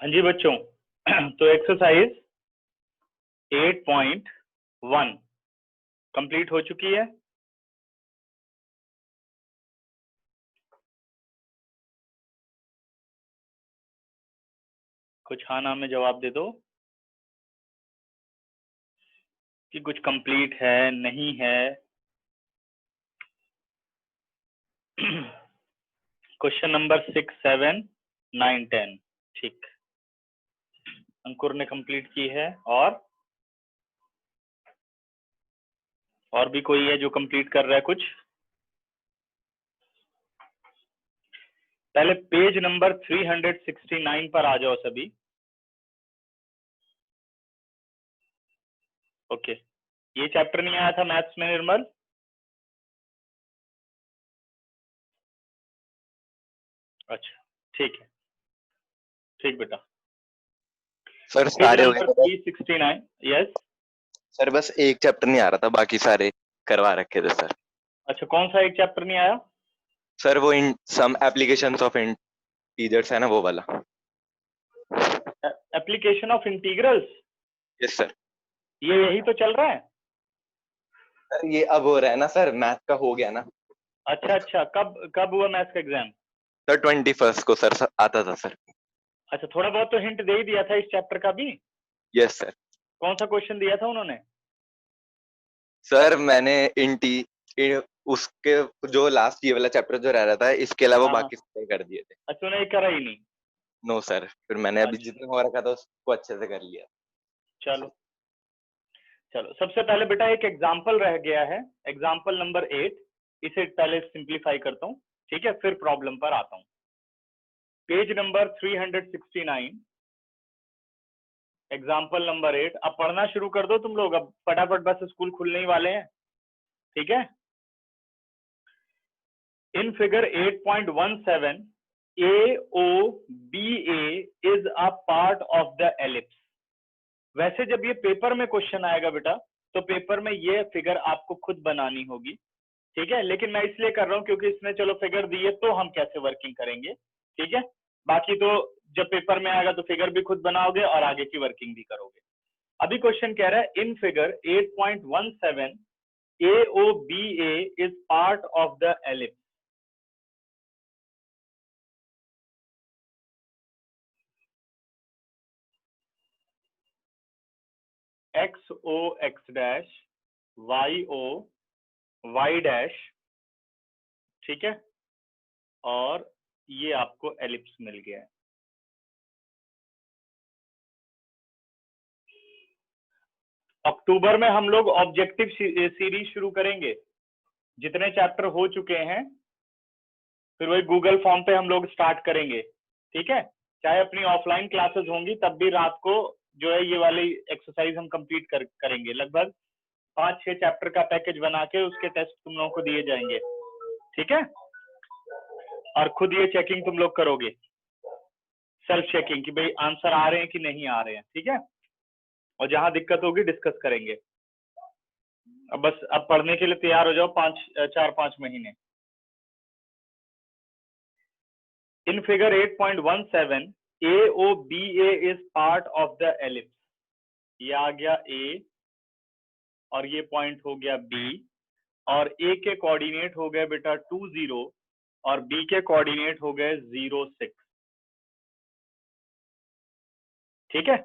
हाँ जी बच्चों, तो एक्सरसाइज 8.1 कंप्लीट हो चुकी है। कुछ हाँ ना में जवाब दे दो कि कुछ कंप्लीट है नहीं है। क्वेश्चन नंबर 6, 7, 9, 10 ठीक, अंकुर ने कंप्लीट की है। और भी कोई है जो कंप्लीट कर रहा है कुछ? पहले पेज नंबर 369 पर आ जाओ सभी। ओके, ये चैप्टर नहीं आया था मैथ्स में निर्मल? अच्छा ठीक है, ठीक बेटा। सर पेज सारे हो नंबर गए? 369। यस सर बस एक चैप्टर नहीं आ रहा था, बाकी सारे करवा रखे थे सर। अच्छा, कौन सा एक चैप्टर नहीं आया? सर वो इन सम एप्लीकेशंस ऑफ इंटीजर्स है ना, वो वाला। Application of integrals. Yes sir. ये यही तो चल रहा है। सर ये अब हो रहा है ना सर, मैथ का हो गया ना। अच्छा अच्छा, कब कब हुआ मैथ्स का एग्जाम? सर 21 को सर आता था सर। अच्छा, थोड़ा बहुत तो हिंट दे ही दिया था इस चैप्टर का भी। Yes sir. कौन सा क्वेश्चन दिया था उन्होंने? सर मैंने उसके जो लास्ट ये वाला चैप्टर जो रह रहा था, इसके अलावा हाँ हाँ, बाकी सारे कर दिए थे। अच्छा उन्हें करा ही नहीं। नो सर, फिर मैंने अभी अच्छा जितना हो रखा था उसको अच्छे से कर लिया। चलो चलो, सबसे पहले बेटा एक एग्जाम्पल रह गया है, एग्जाम्पल नंबर 8। इसे पहले सिंप्लीफाई करता हूँ, ठीक है, फिर प्रॉब्लम पर आता हूँ। Page number 369, example number 8। अब पढ़ना शुरू कर दो तुम लोग, अब फटाफट, बस स्कूल खुलने ही वाले हैं, ठीक है। In figure 8.17, AOBA is a part of the ellipse. वैसे जब ये पेपर में क्वेश्चन आएगा बेटा, तो पेपर में ये फिगर आपको खुद बनानी होगी, ठीक है। लेकिन मैं इसलिए कर रहा हूं क्योंकि इसने चलो फिगर दी है, तो हम कैसे वर्किंग करेंगे, ठीक है। बाकी तो जब पेपर में आएगा तो फिगर भी खुद बनाओगे और आगे की वर्किंग भी करोगे। अभी क्वेश्चन कह रहा है in figure 8.17 AOBA is part of the ellipse. X O X dash, Y O Y dash, ठीक है, और ये आपको एलिप्स मिल गया है। अक्टूबर में हम लोग ऑब्जेक्टिव सीरीज शुरू करेंगे, जितने चैप्टर हो चुके हैं फिर वही गूगल फॉर्म पे हम लोग स्टार्ट करेंगे, ठीक है। चाहे अपनी ऑफलाइन क्लासेस होंगी तब भी रात को जो है ये वाली एक्सरसाइज हम कंप्लीट करेंगे। लगभग 5-6 चैप्टर का पैकेज बना के उसके टेस्ट तुम लोगों को दिए जाएंगे, ठीक है। और खुद ये चेकिंग तुम लोग करोगे, सेल्फ चेकिंग, कि भाई आंसर आ रहे हैं कि नहीं आ रहे हैं, ठीक है। और जहां दिक्कत होगी डिस्कस करेंगे। अब बस अब पढ़ने के लिए तैयार हो जाओ, 4-5 महीने। इन figure 8.17 AOBA is part of the ellipse. ये आ गया A और ये पॉइंट हो गया B, और A के कोऑर्डिनेट हो गए बेटा 20 और B के कोऑर्डिनेट हो गए 06, ठीक है।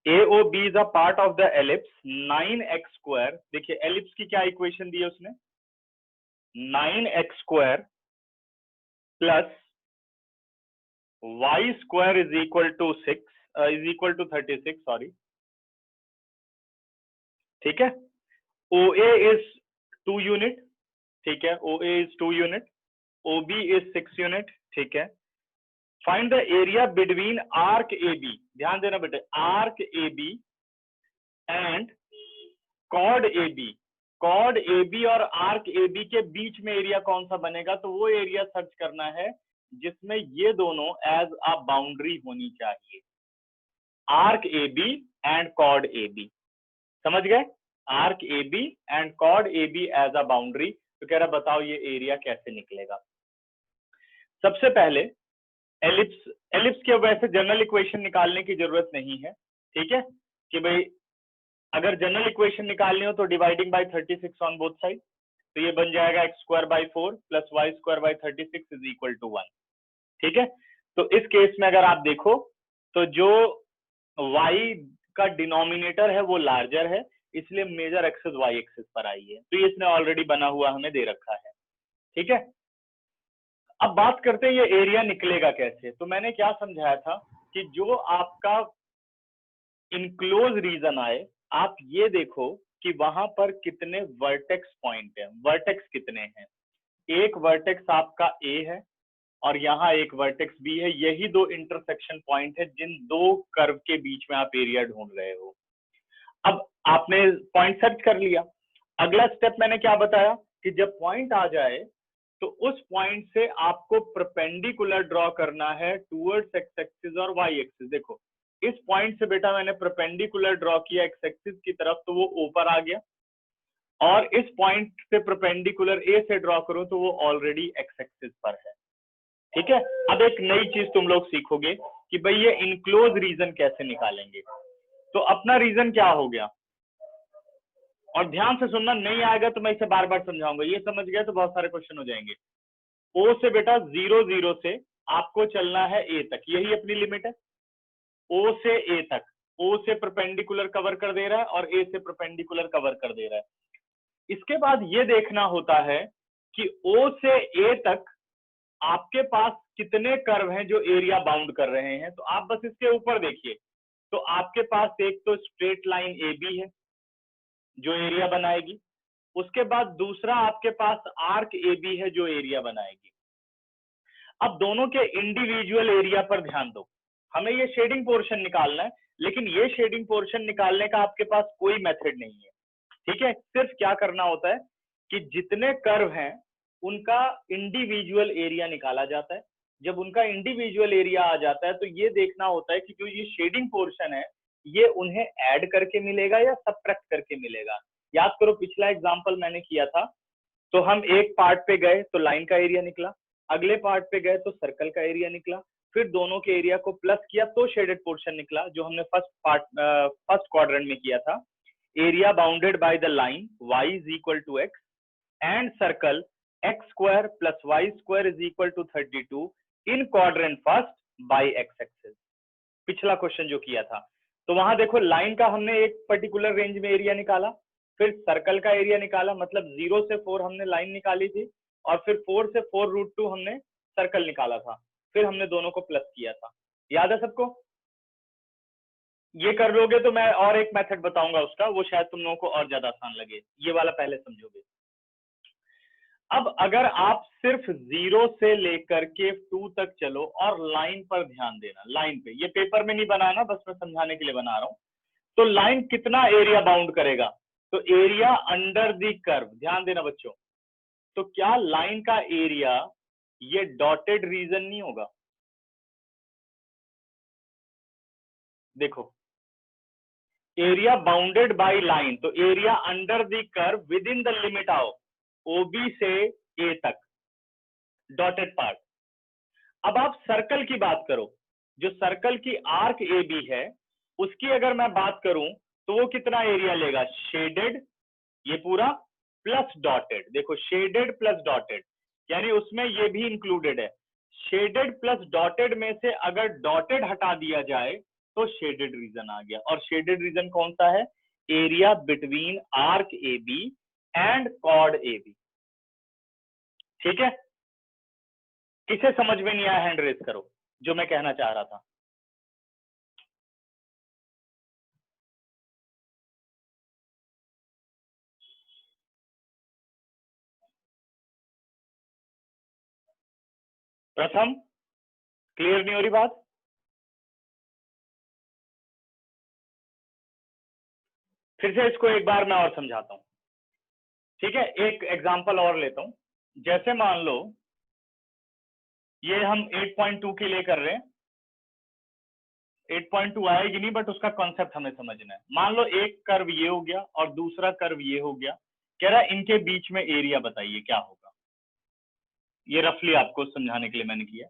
AOB is a part of the ellipse 9x square। देखिए एलिप्स की क्या इक्वेशन दी है उसने, 9x square plus y square is equal to 36, sorry, ठीक है। OA is 2 यूनिट, ठीक है, OA is 2 unit, OB is 6 unit, ठीक है। Find the area between arc AB, ध्यान देना बेटे, arc AB and chord AB। Chord AB और आर्क AB के बीच में एरिया कौन सा बनेगा, तो वो एरिया सर्च करना है जिसमें ये दोनों एज अ बाउंड्री होनी चाहिए, arc AB and chord AB। समझ गए, arc AB and chord AB as a boundary. तो कह रहा बताओ ये एरिया कैसे निकलेगा। सबसे पहले एलिप्स के वैसे जनरल इक्वेशन निकालने की जरूरत नहीं है, ठीक है, कि भाई अगर जनरल इक्वेशन निकालनी हो तो dividing by 36 on both side, तो ये बन जाएगा x²/4 + y²/36 = 1, ठीक है। तो इस केस में अगर आप देखो तो जो y का डिनोमिनेटर है वो लार्जर है, इसलिए मेजर एक्सिस y एक्सिस पर आई है, तो ये इसने ऑलरेडी बना हुआ हमें दे रखा है, ठीक है। अब बात करते हैं ये एरिया निकलेगा कैसे। तो मैंने क्या समझाया था कि जो आपका इनक्लोज रीजन आए, आप ये देखो कि वहां पर कितने वर्टेक्स पॉइंट है, वर्टेक्स कितने हैं। एक वर्टेक्स आपका ए है और यहाँ एक वर्टेक्स बी है, यही दो इंटरसेक्शन पॉइंट है जिन दो कर्व के बीच में आप एरिया ढूंढ रहे हो। अब आपने पॉइंट सर्च कर लिया, अगला स्टेप मैंने क्या बताया कि जब पॉइंट आ जाए तो उस पॉइंट से आपको परपेंडिकुलर ड्रॉ करना है टूवर्ड्स एक्स एक्सिस और वाई एक्सिस। देखो इस पॉइंट से बेटा मैंने परपेंडिकुलर ड्रॉ किया एक्स एक्सिस की तरफ, तो वो ऊपर आ गया, और इस पॉइंट से परपेंडिकुलर ए से ड्रॉ करूं तो वो ऑलरेडी एक्स एक्सिस पर है, ठीक है। अब एक नई चीज तुम लोग सीखोगे कि भाई ये इनक्लोज रीजन कैसे निकालेंगे। तो अपना रीजन क्या हो गया, और ध्यान से सुनना, नहीं आएगा तो मैं इसे बार बार समझाऊंगा, ये समझ गया तो बहुत सारे क्वेश्चन हो जाएंगे। ओ से बेटा 0 0 से आपको चलना है ए तक, यही अपनी लिमिट है। ओ से ए तक, ओ से परपेंडिकुलर कवर कर दे रहा है और ए से परपेंडिकुलर कवर कर दे रहा है। इसके बाद ये देखना होता है कि ओ से ए तक आपके पास कितने कर्व हैं जो एरिया बाउंड कर रहे हैं। तो आप बस इसके ऊपर देखिए, तो आपके पास एक तो स्ट्रेट लाइन ए बी है जो एरिया बनाएगी, उसके बाद दूसरा आपके पास आर्क ए बी है जो एरिया बनाएगी। अब दोनों के इंडिविजुअल एरिया पर ध्यान दो, हमें ये शेडिंग पोर्शन निकालना है, लेकिन ये शेडिंग पोर्शन निकालने का आपके पास कोई मेथड नहीं है, ठीक है। सिर्फ क्या करना होता है कि जितने कर्व हैं उनका इंडिविजुअल एरिया निकाला जाता है। जब उनका इंडिविजुअल एरिया आ जाता है तो ये देखना होता है कि जो ये शेडिंग पोर्शन है ये उन्हें ऐड करके मिलेगा या सबट्रैक्ट करके मिलेगा। याद करो पिछला एग्जांपल मैंने किया था, तो हम एक पार्ट पे गए तो लाइन का एरिया निकला, अगले पार्ट पे गए तो सर्कल का एरिया निकला, फिर दोनों के एरिया को प्लस किया तो शेडेड पोर्शन निकला, जो हमने फर्स्ट क्वाड्रेंट में किया था। Area bounded by the line y = x and circle x² + y² = 32 in quadrant first by x axis. पिछला क्वेश्चन जो किया था, तो वहां देखो लाइन का हमने एक पर्टिकुलर रेंज में एरिया निकाला, फिर सर्कल का एरिया निकाला, मतलब 0 से 4 हमने लाइन निकाली थी, और फिर 4 से 4√2 हमने सर्कल निकाला था, फिर हमने दोनों को प्लस किया था। याद है सबको? ये कर लोगे तो मैं और एक मेथड बताऊंगा उसका, वो शायद तुम लोगों को और ज्यादा आसान लगे, ये वाला पहले समझोगे। अब अगर आप सिर्फ 0 से लेकर के 2 तक चलो और लाइन पर ध्यान देना, लाइन पे, ये पेपर में नहीं बनाना, बस मैं समझाने के लिए बना रहा हूं। तो लाइन कितना एरिया बाउंड करेगा, तो एरिया अंडर दी कर्व, ध्यान देना बच्चों। तो क्या लाइन का एरिया ये डॉटेड रीजन नहीं होगा? देखो एरिया बाउंडेड बाय लाइन, तो area under the curve within the limit of OB से ए तक, डॉटेड पार्ट। अब आप सर्कल की बात करो, जो सर्कल की आर्क ए बी है उसकी अगर मैं बात करूं तो वो कितना एरिया लेगा, शेडेड ये पूरा प्लस डॉटेड। देखो शेडेड प्लस डॉटेड, यानी उसमें ये भी इंक्लूडेड है। शेडेड प्लस डॉटेड में से अगर डॉटेड हटा दिया जाए तो शेडेड रीजन आ गया, और शेडेड रीजन कौन सा है, area between arc A B and chord A B, ठीक है। किसे समझ में नहीं आया हैंड रेज करो, जो मैं कहना चाह रहा था। प्रथम क्लियर नहीं हो रही बात? फिर से इसको एक बार मैं और समझाता हूं, ठीक है। एक एग्जांपल और लेता हूं, जैसे मान लो ये हम 8.2 के लिए कर रहे हैं, 8.2 आएगी नहीं, बट उसका कॉन्सेप्ट हमें समझना है। मान लो एक कर्व ये हो गया और दूसरा कर्व ये हो गया, कह रहा है इनके बीच में एरिया बताइए क्या होगा। ये रफली आपको समझाने के लिए मैंने किया।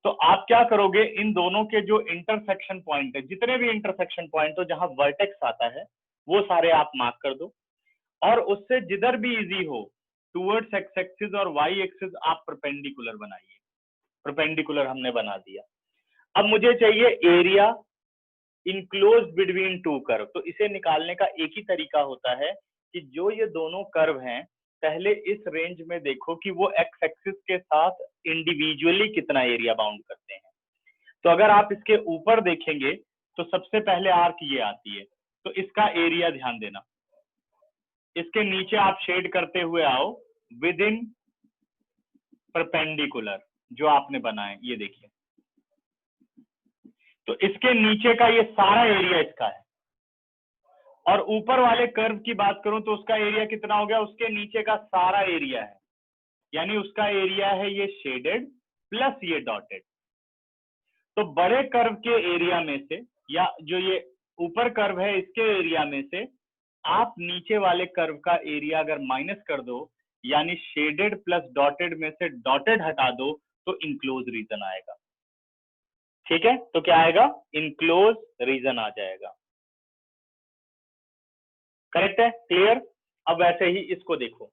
तो आप क्या करोगे, इन दोनों के जो इंटरसेक्शन पॉइंट है, जितने भी इंटरसेक्शन पॉइंट हो जहां वर्टेक्स आता है वो सारे आप मार्क कर दो, और उससे जिधर भी इजी हो टूवर्ड्स एक्स एक्सिस और वाई एक्सिस आप परपेंडिकुलर बनाइए। परपेंडिकुलर हमने बना दिया। अब मुझे चाहिए area enclose between two curve. तो इसे निकालने का एक ही तरीका होता है कि जो ये दोनों कर्व हैं पहले इस रेंज में देखो कि वो एक्स एक्सिस के साथ इंडिविजुअली कितना एरिया बाउंड करते हैं। तो अगर आप इसके ऊपर देखेंगे तो सबसे पहले आर्क ये आती है, तो इसका एरिया ध्यान देना। इसके नीचे आप शेड करते हुए आओ विद इन परपेंडिकुलर जो आपने बनाए, ये देखिए। तो इसके नीचे का ये सारा एरिया इसका है, और ऊपर वाले कर्व की बात करूं तो उसका एरिया कितना हो गया, उसके नीचे का सारा एरिया है, यानी उसका एरिया है ये शेडेड प्लस ये डॉटेड। तो बड़े कर्व के एरिया में से, या जो ये ऊपर कर्व है इसके एरिया में से आप नीचे वाले कर्व का एरिया अगर माइनस कर दो, यानी शेडेड प्लस डॉटेड में से डॉटेड हटा दो, तो इनक्लोज रीजन आएगा। ठीक है, तो क्या आएगा, इनक्लोज रीजन आ जाएगा। करेक्ट है, क्लियर। अब वैसे ही इसको देखो,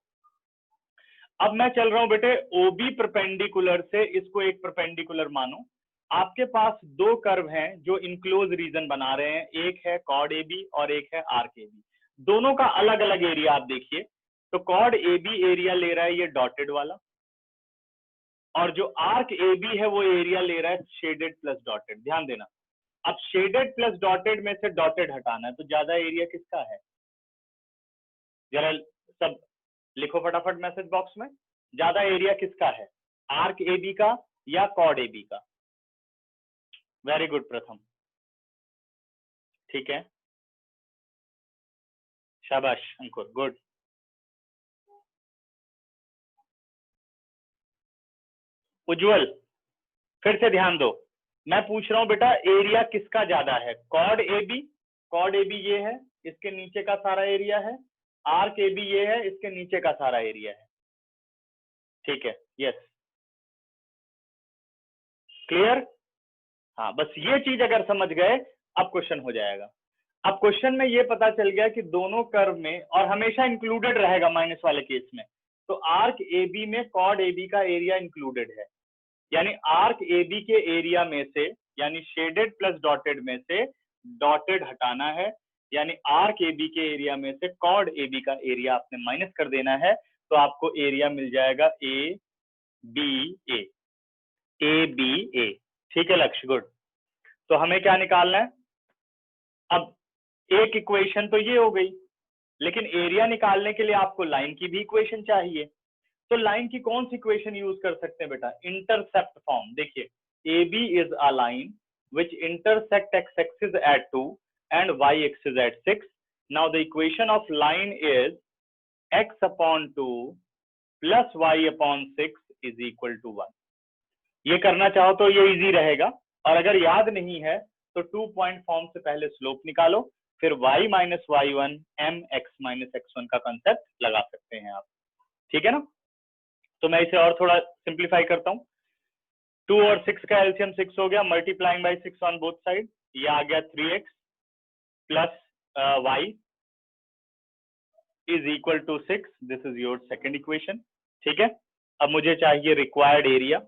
अब मैं चल रहा हूं बेटे ओबी परपेंडिकुलर से, इसको एक परपेंडिकुलर मानो। आपके पास दो कर्व हैं जो इनक्लोज रीजन बना रहे हैं, एक है कॉर्ड एबी और एक है आर्क एबी। दोनों का अलग अलग एरिया आप देखिए। तो कॉर्ड एबी एरिया ले रहा है ये डॉटेड वाला, और जो आर्क एबी है वो एरिया ले रहा है शेडेड प्लस डॉटेड। ध्यान देना, अब शेडेड प्लस डॉटेड में से डॉटेड हटाना है, तो ज्यादा एरिया किसका है, जरा सब लिखो फटाफट मैसेज बॉक्स में। ज्यादा एरिया किसका है, आर्क एबी का या कॉर्ड एबी का? वेरी गुड प्रथम, ठीक है, शाबाश अंकुर, गुड। उज्जवल फिर से ध्यान दो, मैं पूछ रहा हूं बेटा एरिया किसका ज्यादा है, कॉर्ड एबी। कॉर्ड एबी ये है, इसके नीचे का सारा एरिया है। आर्क एबी ये है, इसके नीचे का सारा एरिया है। ठीक है, यस, क्लियर। हाँ, बस ये चीज अगर समझ गए अब क्वेश्चन हो जाएगा। अब क्वेश्चन में ये पता चल गया कि दोनों कर्व में, और हमेशा इंक्लूडेड रहेगा माइनस वाले केस में, तो आर्क एबी में कॉर्ड एबी का एरिया इंक्लूडेड है, यानी आर्क एबी के एरिया में से, यानी शेडेड प्लस डॉटेड में से डॉटेड हटाना है, यानी आर्क एबी के एरिया में से कॉर्ड एबी का एरिया आपने माइनस कर देना है, तो आपको एरिया मिल जाएगा ए बी ए। ठीक है लक्ष्य, गुड। तो हमें क्या निकालना है, अब एक इक्वेशन तो ये हो गई, लेकिन एरिया निकालने के लिए आपको लाइन की भी इक्वेशन चाहिए। तो लाइन की कौन सी इक्वेशन यूज कर सकते हैं बेटा, इंटरसेप्ट फॉर्म। देखिए, A B is a line which intersect X axis at 2 and Y axis at 6। Now the equation of line is X upon 2 plus Y upon 6 is equal to 1। ये करना चाहो तो ये इजी रहेगा, और अगर याद नहीं है तो 2 पॉइंट फॉर्म से पहले स्लोप निकालो, फिर y minus Y one M X minus X one का कंसेप्ट लगा सकते हैं आप। ठीक है ना, तो मैं इसे और थोड़ा सिंप्लीफाई करता हूँ। 2 और 6 का एलसीएम 6 हो गया, multiplying by 6 on both side, ये आ गया 3x plus y is equal to 6। This is your second equation. ठीक है, अब मुझे चाहिए रिक्वायर्ड एरिया।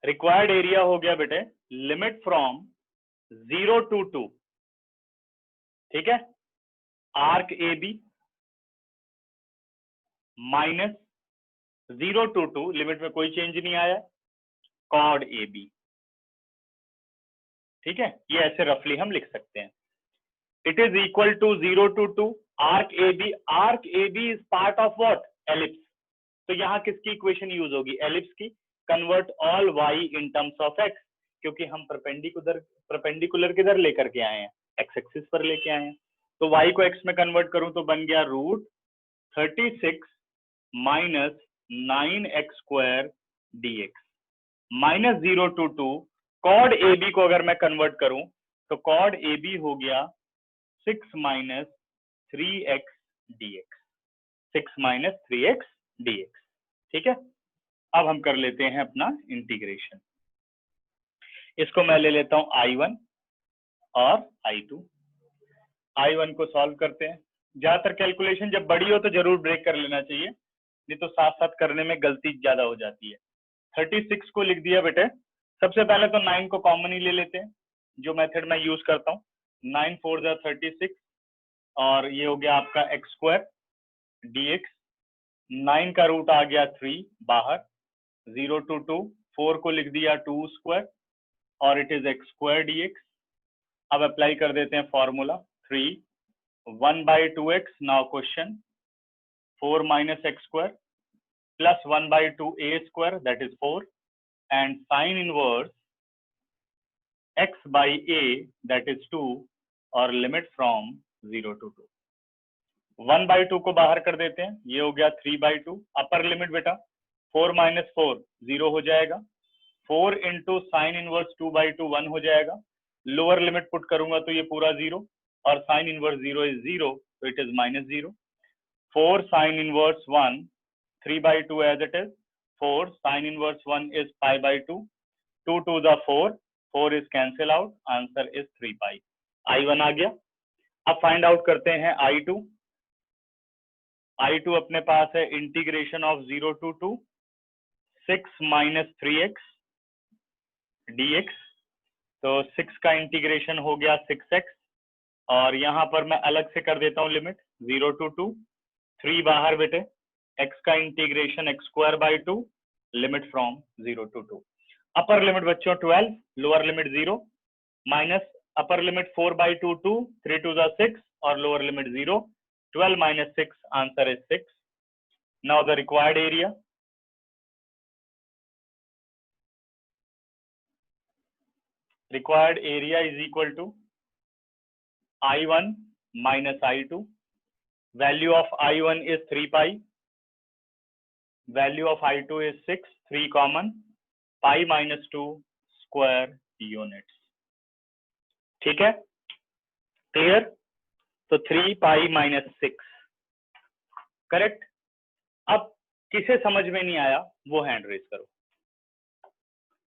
रिक्वायर्ड एरिया हो गया बेटे लिमिट फ्रॉम 0 to 2। ठीक है, arc A B minus 0 to 2, limit में कोई चेंज नहीं आया, कॉर्ड ए बी। ठीक है, ये ऐसे रफली हम लिख सकते हैं। It is equal to 0 to 2 arc A B. Arc A B is part of what, ellipse. तो यहाँ किसकी इक्वेशन यूज होगी, एलिप्स की। Convert all Y in terms of X, क्योंकि हम परपेंडिकुलर किधर लेकर के आए हैं, एक्स एक्सिस पर लेके आए हैं। तो y को x में कन्वर्ट करूं तो बन गया root 36 minus 9x square dx, minus 0 to 2 कॉड ए बी को अगर मैं कन्वर्ट करूं तो कॉड ए बी हो गया 6 minus 3x dx, 6 minus 3x dx। ठीक है, अब हम कर लेते हैं अपना इंटीग्रेशन। इसको मैं ले लेता हूं I1 और I2। I1 को सॉल्व करते हैं। ज्यादातर कैलकुलेशन जब बड़ी हो तो जरूर ब्रेक कर लेना चाहिए, नहीं तो साथ साथ करने में गलती ज्यादा हो जाती है। 36 को लिख दिया बेटे। सबसे पहले तो 9 को कॉमन ही ले लेते हैं, जो मेथड मैं यूज करता हूँ। 9 4 जा 36 और ये हो गया आपका x स्क्वायर dx। 9 का रूट आ गया 3 बाहर, 0 to 2, 4 को लिख दिया 2 स्क्वायर और it is x square dx। अब अप्लाई कर देते हैं formula 3 1/2x। Now question 4 minus x square plus 1/2a square, that is 4, and sin inverse x by a, that is 2, और limit from 0 to 2। 1/2 को बाहर कर देते हैं, ये हो गया 3/2। अपर लिमिट बेटा 4 minus 4 0 हो जाएगा, 4 into sin inverse 2/2 1 हो जाएगा। लोअर लिमिट पुट करूंगा तो ये पूरा 0 और sin inverse 0 is 0, तो it is -0। 4 sin inverse 1, 3/2 as it is, 4 sin inverse 1 is pi/2, 2 to the 4, 4 is cancel out, answer is 3 pi। I1 आ गया। अब फाइंड आउट करते हैं I2। I2 अपने पास है integration of 0 to 2 6 minus 3x dx, तो 6 का integration हो गया 6x और यहाँ पर मैं अलग से कर देता हूँ लिमिट 0 to 2, 3 बाहर बेटे, x का integration x square by 2, limit from 0 to 2। Upper limit बच्चों 12, lower limit 0, minus upper limit 4/2 2, 3 to the 6 और lower limit 0, 12 minus 6, answer is 6। Now the required area, required area is equal to I1 minus I2। value of I1 is 3 pi, value of I2 is 6, 3 common, pi minus 2 square units। ठीक है, clear? तो 3 pi minus 6 correct. अब किसे समझ में नहीं आया वो हैंड रेज करो।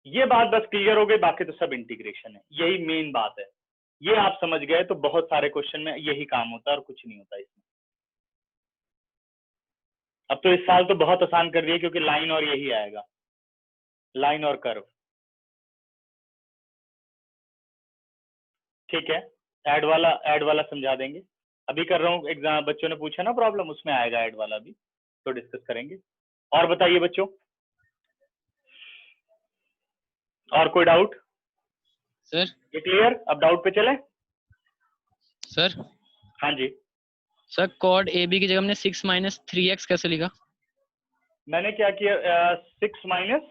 ये बात बस क्लियर हो गई, बाकी तो सब इंटीग्रेशन है, यही मेन बात है। ये आप समझ गए तो बहुत सारे क्वेश्चन में यही काम होता है और कुछ नहीं होता इसमें। अब तो इस साल तो बहुत आसान कर दिया क्योंकि लाइन और यही आएगा, लाइन और कर्व। ठीक है, ऐड वाला समझा देंगे, अभी कर रहा हूँ। एग्जाम बच्चों ने पूछा ना प्रॉब्लम, उसमें आएगा ऐड वाला भी, तो डिस्कस करेंगे। और बताइए बच्चों, और कोई डाउट? सर ये क्लियर? अब डाउट पे चले सर। हाँ जी सर कॉड ए बी की जगह हमने 6 minus 3x कैसे लिखा? मैंने क्या किया, 6 माइनस,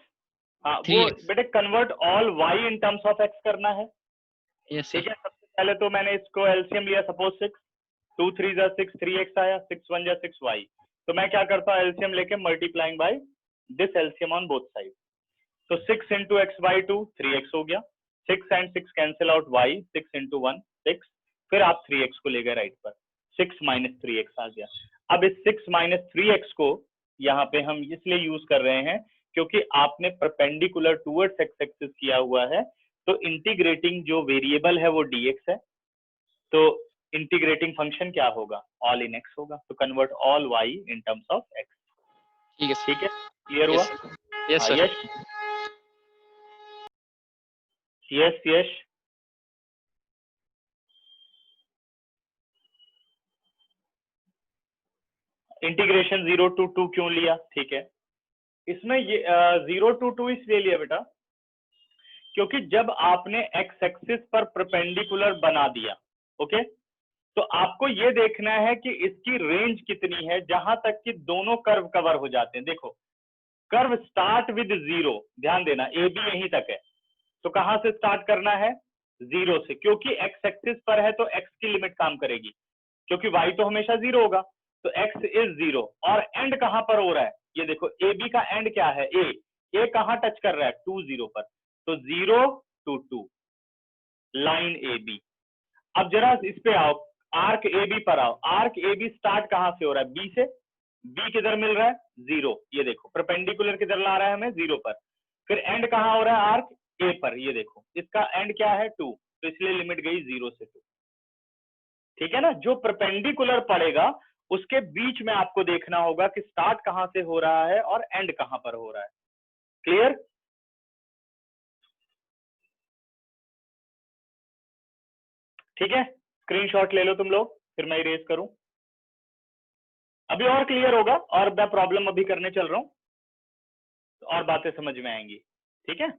हाँ वो 3x। बेटे convert all y in terms of x करना है। यस ठीक सर। है, सबसे पहले तो मैंने इसको एलसीएम लिया, सपोज 6, 2 3 जा 6, 3x आया, 6 1 जा 6y। तो मैं क्या करता हूँ, एलसीएम लेके multiplying by this LCM on both side. तो 6 into x by 2 3x हो गया, 6 and 6 cancel out, y 6 into 1 6, फिर आप 3x को ले गए राइट पर, 6 minus 3x आ गया। अब इस 6 minus 3x को यहाँ पे हम इसलिए यूज कर रहे हैं क्योंकि आपने परपेंडिकुलर टूवर्ड्स एक्स एक्सिस किया हुआ है, तो इंटीग्रेटिंग जो वेरिएबल है वो dx है, तो इंटीग्रेटिंग फंक्शन क्या होगा, ऑल इन x होगा, तो convert all y in terms of x। ठीक है सर। ठीक है, क्लियर हुआ? Yes sir. Yes yes yes. Integration 0 to 2 क्यों लिया? ठीक है, इसमें ये 0 to 2 इसलिए लिया बेटा क्योंकि जब आपने एक्स एक्सिस पर परपेंडिकुलर बना दिया, ओके, तो आपको ये देखना है कि इसकी रेंज कितनी है जहां तक कि दोनों कर्व कवर हो जाते हैं। देखो कर्व स्टार्ट विद 0, ध्यान देना, ए बी यहीं तक है, तो कहां से स्टार्ट करना है, 0 से, क्योंकि एक्स एक्सिस पर है तो एक्स की लिमिट काम करेगी, क्योंकि वाई तो हमेशा 0 होगा, तो x इज 0। और एंड कहां पर हो रहा है, ये देखो ए बी का एंड क्या है, ए कहां टच कर रहा है, 2 0 पर, तो 0 to 2, लाइन ए बी। अब जरा इस पे आओ, आर्क ए बी पर आओ। आर्क ए बी स्टार्ट कहां से हो रहा है? बी से। बी किधर मिल रहा है? 0। ये देखो परपेंडिकुलर किधर ला रहा है हमें? 0 पर। फिर एंड कहां हो रहा है? आर्क ए पर। ये देखो इसका एंड क्या है? 2, तो इसलिए लिमिट गई 0 से 2। ठीक है ना? जो परपेंडिकुलर पड़ेगा उसके बीच में आपको देखना होगा कि स्टार्ट कहां से हो रहा है और एंड कहां पर हो रहा है। क्लियर? ठीक है, स्क्रीनशॉट ले लो तुम लोग, फिर मैं इरेज करूं। अभी और क्लियर होगा, और मैं प्रॉब्लम अभी करने चल रहा हूं तो और बातें समझ में आएंगी। ठीक है,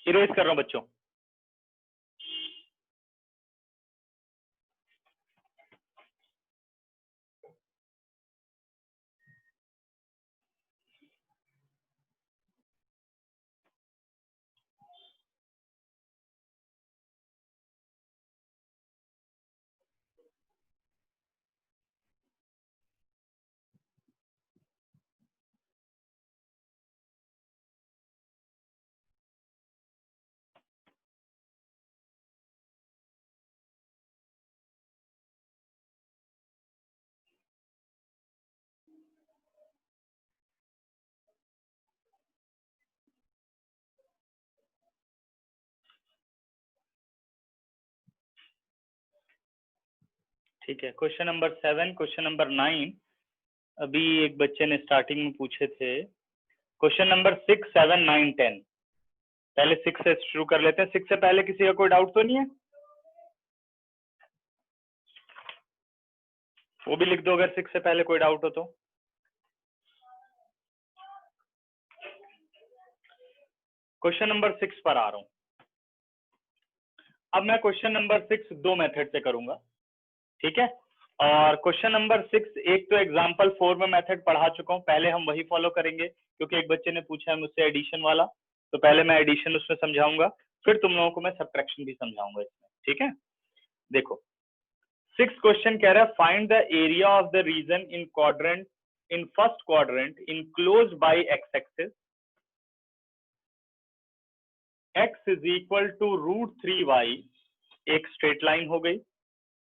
इरेज कर रहा हूं बच्चों। ठीक है, क्वेश्चन नंबर 7, क्वेश्चन नंबर 9 अभी एक बच्चे ने स्टार्टिंग में पूछे थे। Question number 6, 7, 9, 10। पहले 6 से शुरू कर लेते हैं। 6 से पहले किसी का कोई डाउट तो नहीं है? वो भी लिख दो अगर 6 से पहले कोई डाउट हो तो। क्वेश्चन नंबर 6 पर आ रहा हूं। अब मैं क्वेश्चन नंबर 6 दो मेथड से करूंगा। ठीक है, और क्वेश्चन नंबर 6 एक तो एग्जाम्पल 4 में मेथड पढ़ा चुका हूं, पहले हम वही फॉलो करेंगे क्योंकि एक बच्चे ने पूछा है मुझसे एडिशन वाला, तो पहले मैं एडिशन उसमें समझाऊंगा, फिर तुम लोगों को मैं सबट्रैक्शन भी समझाऊंगा इसमें। ठीक है, देखो 6 क्वेश्चन कह रहा है find the area of the region in quadrant in first quadrant enclosed by x axis, x is equal to √3y, एक स्ट्रेट लाइन हो गई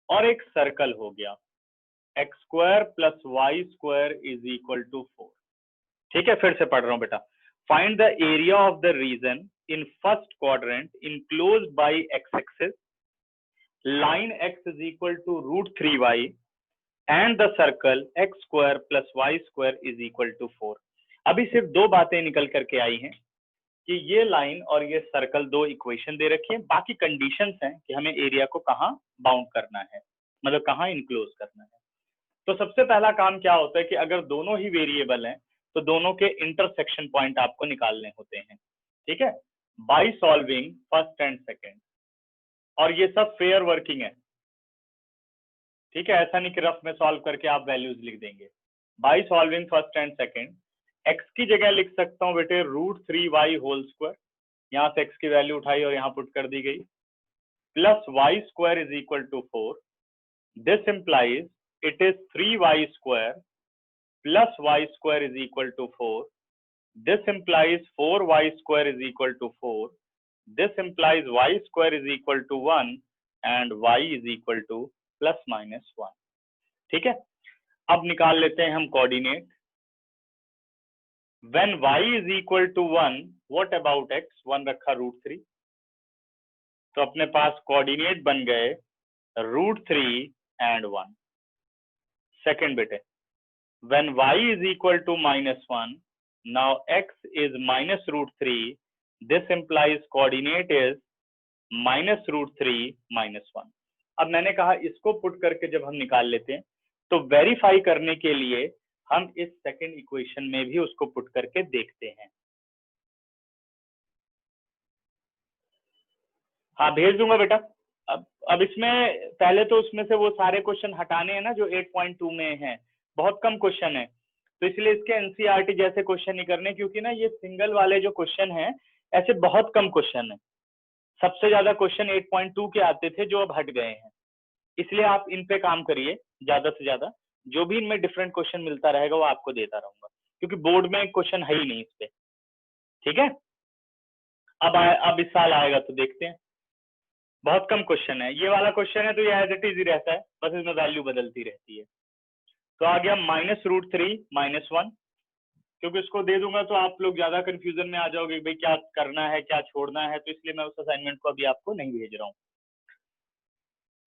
और एक सर्कल हो गया, x² + y² is equal to 4। ठीक है, फिर से पढ़ रहा हूं बेटा। Find the area of the region in first quadrant enclosed by x axis, line x is equal to √3y and the circle x² + y² is equal to 4। अभी सिर्फ दो बातें निकल करके आई हैं कि ये लाइन और ये सर्कल दो इक्वेशन दे रखी है, बाकी कंडीशंस हैं कि हमें एरिया को कहाँ बाउंड करना है, मतलब कहाँ इनक्लोज करना है। तो सबसे पहला काम क्या होता है कि अगर दोनों ही वेरिएबल हैं तो दोनों के इंटरसेक्शन पॉइंट आपको निकालने होते हैं। ठीक है, by solving first and second, और ये सब फेयर वर्किंग है। ठीक है, ऐसा नहीं कि रफ में सॉल्व करके आप वैल्यूज लिख देंगे। By solving first and second, x की जगह लिख सकता हूँ बेटे √3y², यहाँ से x की वैल्यू उठाई और यहाँ पुट कर दी गई, plus y² is equal to 4। This implies it is 3y² plus y² is equal to 4. This implies 4y² is equal to 4. This implies y² is equal to 1 and y is equal to ±1. ठीक है, अब निकाल लेते हैं हम coordinate. When y is equal to 1, what about x? 1 रखा √3, तो अपने पास कोऑर्डिनेट बन गए √3 and 1। सेकेंड बेटे, when y is equal to -1, now x is -√3. This implies coordinate is -√3 -1. अब मैंने कहा इसको पुट करके जब हम निकाल लेते हैं तो वेरीफाई करने के लिए हम इस सेकंड इक्वेशन में भी उसको पुट करके देखते हैं। हाँ, भेज दूंगा बेटा। अब इसमें पहले तो उसमें से वो सारे क्वेश्चन हटाने हैं ना जो 8.2 में हैं, बहुत कम क्वेश्चन है, तो इसलिए इसके एनसीईआरटी जैसे क्वेश्चन नहीं करने, क्योंकि ना ये सिंगल वाले जो क्वेश्चन हैं ऐसे बहुत कम क्वेश्चन है। सबसे ज्यादा क्वेश्चन 8.2 के आते थे जो अब हट गए हैं, इसलिए आप इन पे काम करिए ज्यादा से ज्यादा, जो भी इनमें डिफरेंट क्वेश्चन मिलता रहेगा वो आपको देता रहूंगा। क्योंकि बोर्ड में क्वेश्चन है ही नहीं इस पे। ठीक है, अब इस साल आएगा तो देखते हैं। बहुत कम क्वेश्चन है, ये वाला क्वेश्चन है तो ये एज इट इज ही रहता है, बस इसमें वैल्यू बदलती रहती है। तो आ गया -√3 -1, क्योंकि इसको दे दूंगा तो आप लोग ज्यादा कंफ्यूजन में आ जाओगे भाई क्या करना है क्या छोड़ना है, तो इसलिए मैं उस असाइनमेंट को अभी आपको नहीं भेज रहा हूँ।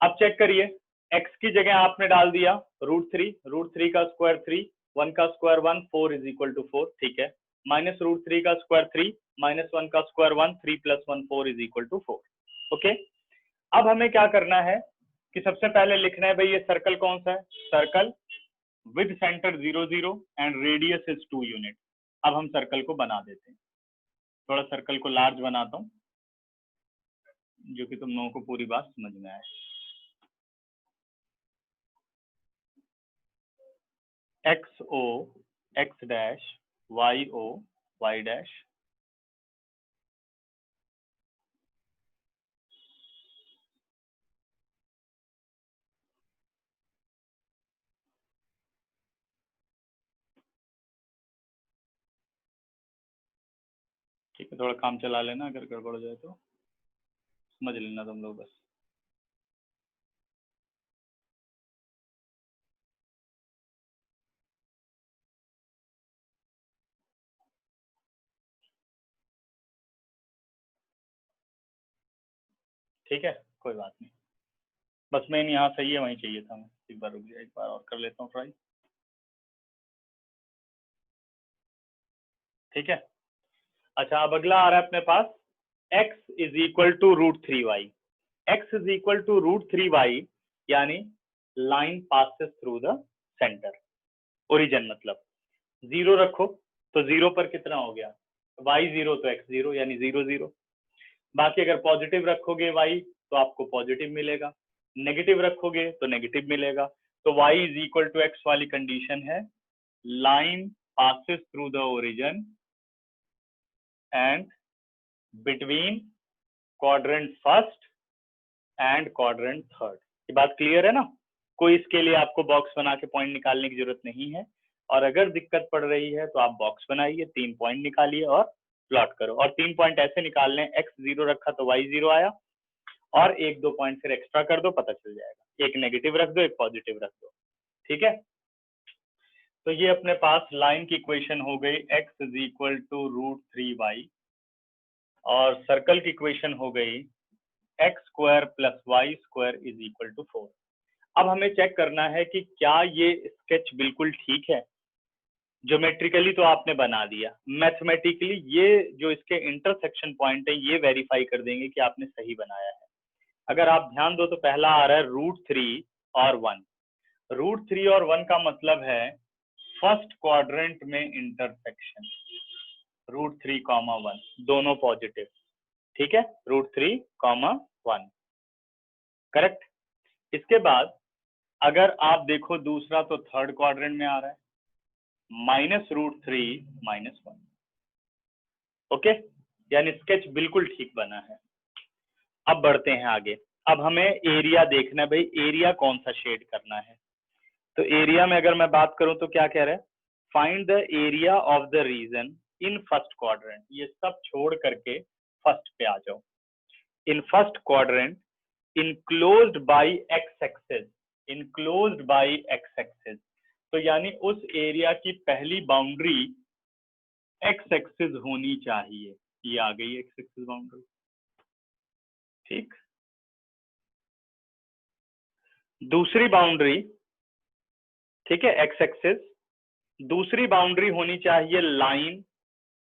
अब चेक करिए, x की जगह आपने डाल दिया √3 का स्क्वायर 3, 1 का स्क्वायर 1, 4 इज इक्वल टू 4। ठीक है, -√3 का स्क्वायर 3, -1 का square 1, 3 + 1 4 is equal to 4। Okay, अब हमें क्या करना है कि सबसे पहले लिखना है भाई ये सर्कल कौन सा है, circle with centre 0 0 and radius is 2 unit. अब हम सर्कल को बना देते हैं, थोड़ा सर्कल को लार्ज बनाता हूं जो कि तुम लोगों को पूरी बात समझ में आए। XO X dash, YO Y dash, ठीक है, थोड़ा काम चला लेना, अगर गड़बड़ हो जाए तो समझ लेना तुम लोग बस। ठीक है, कोई बात नहीं, बस मेन यहाँ सही है वहीं चाहिए था, मैं एक बार रुक गया, एक बार और कर लेता हूँ ट्राई। ठीक है, अच्छा अब अगला आ रहा है अपने पास x is equal to √3y। x is equal to √3y यानी line passes through the centre, origin मतलब 0 रखो तो 0 पर कितना हो गया, y 0 तो x 0 यानी 0 0। बाकी अगर पॉजिटिव रखोगे y तो आपको पॉजिटिव मिलेगा, नेगेटिव रखोगे तो नेगेटिव मिलेगा। तो y is equal to x वाली कंडीशन है line passes through the origin and between quadrant first and quadrant third. ये बात क्लियर है ना, कोई इसके लिए आपको बॉक्स बना के पॉइंट निकालने की जरूरत नहीं है, और अगर दिक्कत पड़ रही है तो आप बॉक्स बनाइए, 3 पॉइंट निकालिए और प्लॉट करो। और 3 पॉइंट ऐसे निकालने, x 0 रखा तो y 0 आया, और 1 2 पॉइंट फिर एक्स्ट्रा कर दो, पता चल जाएगा, एक नेगेटिव रख दो एक पॉजिटिव रख दो। ठीक है, तो ये अपने पास लाइन की इक्वेशन हो गई x is equal to √3y, और सर्कल की इक्वेशन हो गई x² + y² is equal to 4। अब हमें चेक करना है कि क्या ये स्केच बिल्कुल ठीक है। ज्योमेट्रिकली तो आपने बना दिया, मैथमेटिकली ये जो इसके इंटरसेक्शन पॉइंट है ये वेरीफाई कर देंगे कि आपने सही बनाया है। अगर आप ध्यान दो तो पहला आ रहा है √3 और 1। √3 और 1 का मतलब है फर्स्ट क्वाड्रेंट में इंटरसेक्शन, √3, 1 दोनों पॉजिटिव। ठीक है, √3, 1 करेक्ट। इसके बाद अगर आप देखो दूसरा तो थर्ड क्वाड्रेंट में आ रहा है -√3 -1। ओके, यानी स्केच बिल्कुल ठीक बना है। अब बढ़ते हैं आगे, अब हमें एरिया देखना है भाई, एरिया कौन सा शेड करना है। तो एरिया में अगर मैं बात करूं तो क्या कह रहा है, find the area of the region in first quadrant. ये सब छोड़ करके फर्स्ट पे आ जाओ। In first quadrant enclosed by x axis, enclosed by x axis, तो यानी उस एरिया की पहली बाउंड्री एक्स एक्सिस होनी चाहिए। ये आ गई एक्स एक्सिस बाउंड्री। ठीक, दूसरी बाउंड्री, ठीक है, एक्स एक्सिस, दूसरी बाउंड्री होनी चाहिए line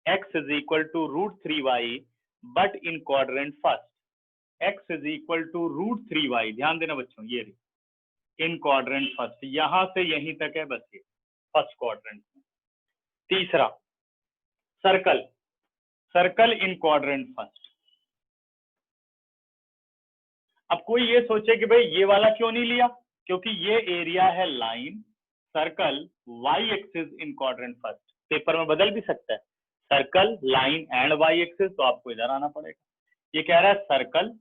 x is equal to √3y but in quadrant first, x is equal to √3y, ध्यान देना बच्चों, ये इन क्वाड्रेंट फर्स्ट, यहां से यहीं तक है बस ये फर्स्ट क्वाड्रेंट में। तीसरा सर्कल, सर्कल इन क्वाड्रेंट फर्स्ट। अब कोई ये सोचे कि भाई ये वाला क्यों नहीं लिया, क्योंकि ये एरिया है लाइन सर्कल y एक्सिस इन क्वाड्रेंट फर्स्ट। पेपर में बदल भी सकता है, circle line and y axis, तो आपको इधर आना पड़ेगा। ये कह रहा है circle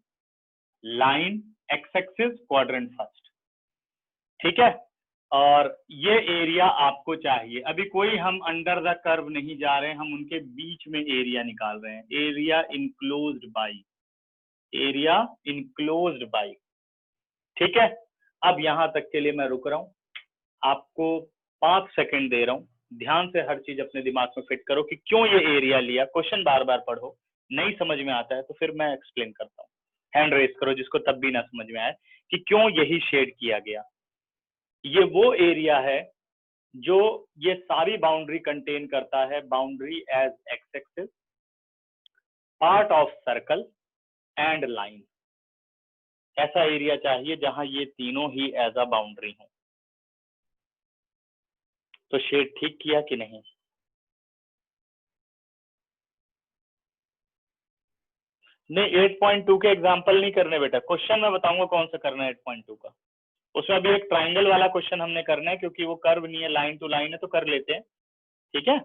line x axis quadrant first. ठीक है, और ये एरिया आपको चाहिए। अभी कोई हम अंडर द कर्व नहीं जा रहे हैं, हम उनके बीच में एरिया निकाल रहे हैं। Area enclosed by, area enclosed by, ठीक है। अब यहां तक के लिए मैं रुक रहा हूं, आपको 5 सेकंड दे रहा हूं, ध्यान से हर चीज अपने दिमाग में फिट करो कि क्यों ये एरिया लिया। क्वेश्चन बार बार पढ़ो, नहीं समझ में आता है तो फिर मैं एक्सप्लेन करता हूँ। हैंड रेस करो जिसको तब भी ना समझ में आए कि क्यों यही शेड किया गया। ये वो एरिया है जो ये सारी बाउंड्री कंटेन करता है। Boundary as x axis, part of circle and line. ऐसा एरिया चाहिए जहां ये तीनों ही एज अ बाउंड्री हो। तो शेड ठीक किया कि नहीं? नहीं, 8.2 के एग्जाम्पल नहीं करने बेटा, क्वेश्चन मैं बताऊंगा कौन सा करना है 8.2 का। उसमें अभी एक ट्राइंगल वाला क्वेश्चन हमने करना है, क्योंकि वो कर्व नहीं है, लाइन टू लाइन है, तो कर लेते हैं, ठीक है।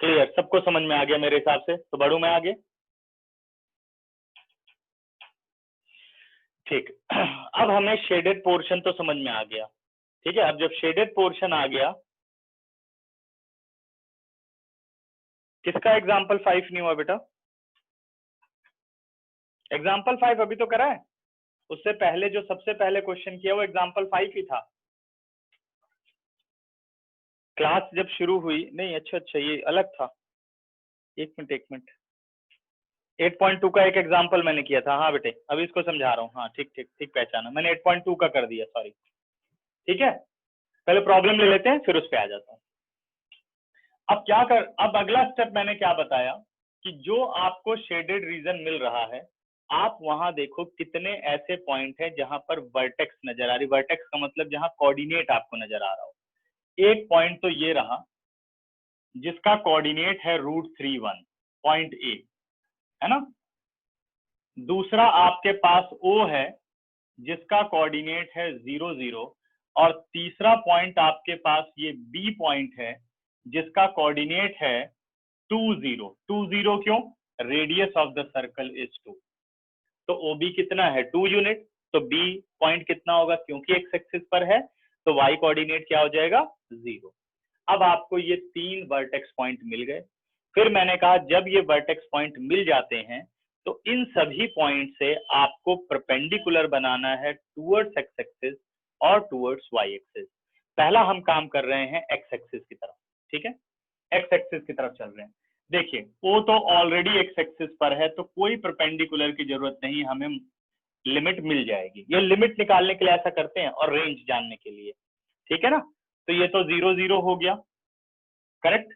क्लियर, सबको समझ में आ गया मेरे हिसाब से, तो बढ़ू मैं आगे। ठीक, अब हमें शेडेड पोर्शन तो समझ में आ गया, ठीक है। अब जब शेडेड पोर्शन आ गया, किसका एग्जाम्पल 5 नहीं हुआ बेटा? एग्जाम्पल 5 अभी तो करा है, उससे पहले जो सबसे पहले क्वेश्चन किया वो एग्जाम्पल 5 ही था। क्लास जब शुरू हुई, नहीं अच्छा ये अलग था, एक मिनट 8.2 का एक एग्जाम्पल मैंने किया था, हाँ बेटे अभी इसको समझा रहा हूँ। हाँ ठीक पहचाना मैंने, 8.2 का कर दिया, सॉरी, ठीक है। पहले प्रॉब्लम ले लेते हैं फिर उस पे आ जाता हूँ। अब अगला स्टेप मैंने क्या बताया कि जो आपको शेडेड रीजन मिल रहा है, आप वहां देखो कितने ऐसे पॉइंट हैं जहां पर वर्टेक्स नजर आ रही। वर्टेक्स का मतलब जहां कोऑर्डिनेट आपको नजर आ रहा हो। एक पॉइंट तो ये रहा जिसका कोऑर्डिनेट है √31, पॉइंट ए, है ना। दूसरा आपके पास ओ है जिसका कोऑर्डिनेट है 0 0, और तीसरा पॉइंट आपके पास ये बी पॉइंट है जिसका कोऑर्डिनेट है 2 0। 2 0 क्यों? Radius of the circle is 2। तो OB कितना है? 2 यूनिट। तो B पॉइंट कितना होगा? क्योंकि एक्स एक्सिस पर है तो Y कोऑर्डिनेट क्या हो जाएगा? 0। अब आपको ये 3 वर्टेक्स पॉइंट मिल गए। फिर मैंने कहा जब ये वर्टेक्स पॉइंट मिल जाते हैं तो इन सभी पॉइंट से आपको परपेंडिकुलर बनाना है टुवर्ड्स एक्स एक्सिस और टुवर्ड्स वाई एक्सिस। पहला हम काम कर रहे हैं एक्स एक्सिस की तरफ, ठीक है, एक्स एक्सिस की तरफ चल रहे हैं। देखिए O तो ऑलरेडी एक्स एक्सिस पर है तो कोई परपेंडिकुलर की जरूरत नहीं, हमें लिमिट मिल जाएगी। ये लिमिट निकालने के लिए ऐसा करते हैं और रेंज जानने के लिए, ठीक है ना। तो ये तो 0 0 हो गया, करेक्ट।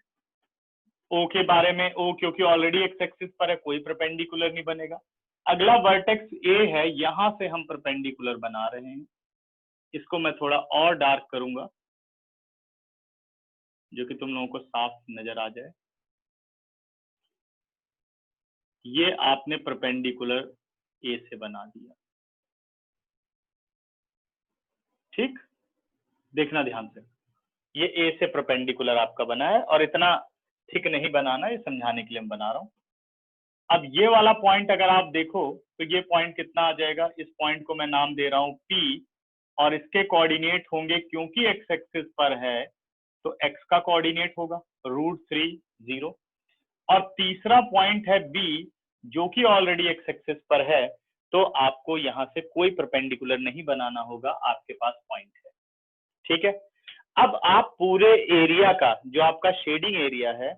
O के बारे में, O क्योंकि ऑलरेडी एक्स एक्सिस पर है कोई परपेंडिकुलर नहीं बनेगा। अगला वर्टेक्स A है, यहां से हम परपेंडिकुलर बना रहे हैं। इसको मैं थोड़ा और डार्क करूंगा जो कि तुम लोगों को साफ नजर आ जाए। ये आपने परपेंडिकुलर A से बना दिया, ठीक, देखना ध्यान से। ये A से परपेंडिकुलर आपका बना है, और इतना थिक नहीं बनाना, ये समझाने के लिए मैं बना रहा हूं। अब ये वाला पॉइंट अगर आप देखो तो ये पॉइंट कितना आ जाएगा? इस पॉइंट को मैं नाम दे रहा हूं P, और इसके कोऑर्डिनेट होंगे, क्योंकि एक्स एक्सिस पर है तो x का कोऑर्डिनेट होगा √3 0। और तीसरा पॉइंट है B जो कि ऑलरेडी एक्स एक्सिस पर है, तो आपको यहां से कोई परपेंडिकुलर नहीं बनाना होगा, आपके पास पॉइंट है, ठीक है। अब आप पूरे एरिया का, जो आपका शेडिंग एरिया है,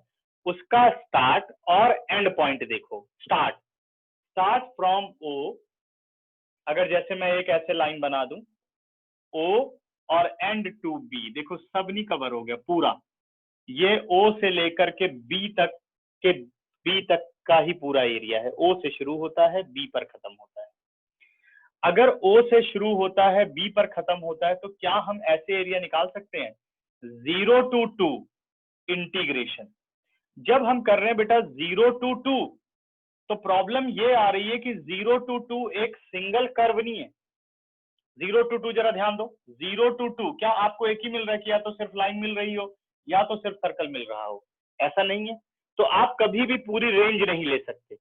उसका स्टार्ट और एंड पॉइंट देखो। स्टार्ट फ्रॉम O, अगर जैसे मैं एक ऐसे लाइन बना दूं O और एंड टू B, देखो सब नहीं कवर हो गया पूरा, ये O से लेकर के B तक का ही पूरा एरिया है। O से शुरू होता है, B पर खत्म होता है। अगर O से शुरू होता है, B पर खत्म होता है, तो क्या हम ऐसे एरिया निकाल सकते हैं? 0 to 2 इंटीग्रेशन। जब हम कर रहे हैं बेटा 0 to 2, तो प्रॉब्लम ये आ रही है कि 0 to 2 एक सिंगल कर्व नहीं है। 0 to 2 जरा ध्यान दो, 0 to 2 क्या आपको एक ही मिल रहा है कि या तो सिर्फ लाइन मिल रही हो या तो सिर्फ सर्कल मिल रहा हो? ऐसा नहीं है। तो आप कभी भी पूरी रेंज नहीं ले सकते,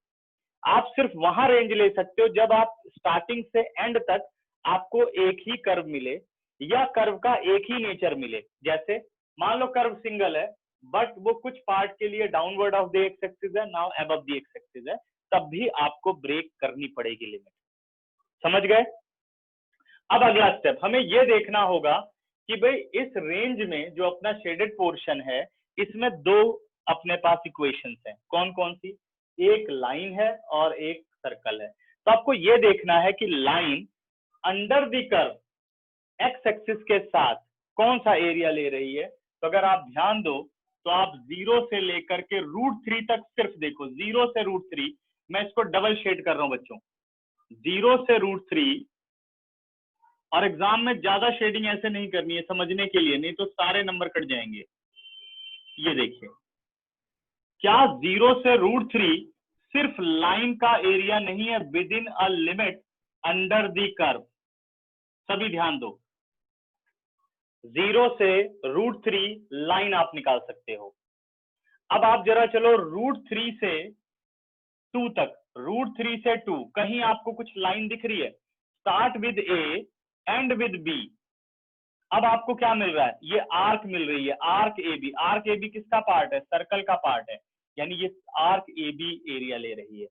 आप सिर्फ वहां रेंज ले सकते हो जब आप स्टार्टिंग से एंड तक आपको एक ही कर्व मिले या कर्व का एक ही नेचर मिले। जैसे मान लो कर्व सिंगल है बट वो कुछ पार्ट के लिए downward of the x axis है, now above the x axis है, तब भी आपको ब्रेक करनी पड़ेगी लिमिट। समझ गए? अब अगला स्टेप हमें ये देखना होगा कि भाई इस रेंज में जो अपना शेडेड पोर्शन है इसमें दो अपने पास इक्वेशंस हैं। कौन कौन सी? एक लाइन है और एक सर्कल है। तो आपको ये देखना है कि line under the curve x axis के साथ कौन सा एरिया ले रही है। तो अगर आप ध्यान दो तो आप 0 से लेकर के √3 तक सिर्फ देखो, 0 से √3, मैं इसको डबल शेड कर रहा हूं बच्चों, 0 से √3। और एग्जाम में ज्यादा शेडिंग ऐसे नहीं करनी है समझने के लिए, नहीं तो सारे नंबर कट जाएंगे। ये देखिए, क्या 0 से √3 सिर्फ लाइन का एरिया नहीं है with in a limit under the curve? सभी ध्यान दो, 0 से √3 लाइन आप निकाल सकते हो। अब आप जरा चलो √3 से 2 तक, √3 से 2 कहीं आपको कुछ लाइन दिख रही है? Start with A end with B. अब आपको क्या मिल रहा है? ये आर्क मिल रही है, arc A B. Arc A B किसका पार्ट है? सर्कल का पार्ट है, यानी ये आर्क ए बी एरिया ले रही है।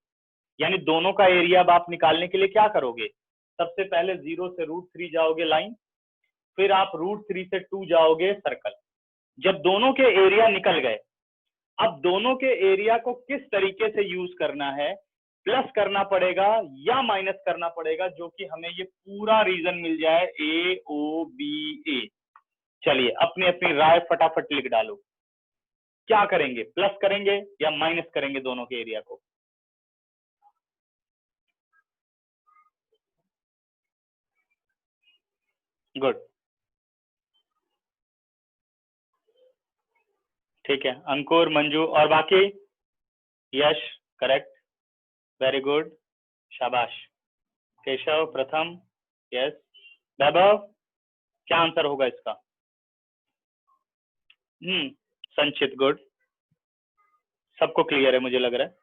यानी दोनों का एरिया अब आप निकालने के लिए क्या करोगे? सबसे पहले 0 से √3 जाओगे लाइन, फिर आप √3 से 2 जाओगे सर्कल। जब दोनों के एरिया निकल गए, अब दोनों के एरिया को किस तरीके से यूज करना है? प्लस करना पड़ेगा या माइनस करना पड़ेगा, जो कि हमें ये पूरा रीजन मिल जाए ए ओ बी ए। चलिए अपनी अपनी राय फटाफट लिख डालो, क्या करेंगे? प्लस करेंगे या माइनस करेंगे दोनों के एरिया को? गुड, ठीक है। अंकुर, मंजू और बाकी? यश, करेक्ट, वेरी गुड, शाबाश। केशव, प्रथम, यस। वैभव, क्या आंसर होगा इसका? संचित, गुड। सबको क्लियर है मुझे लग रहा है।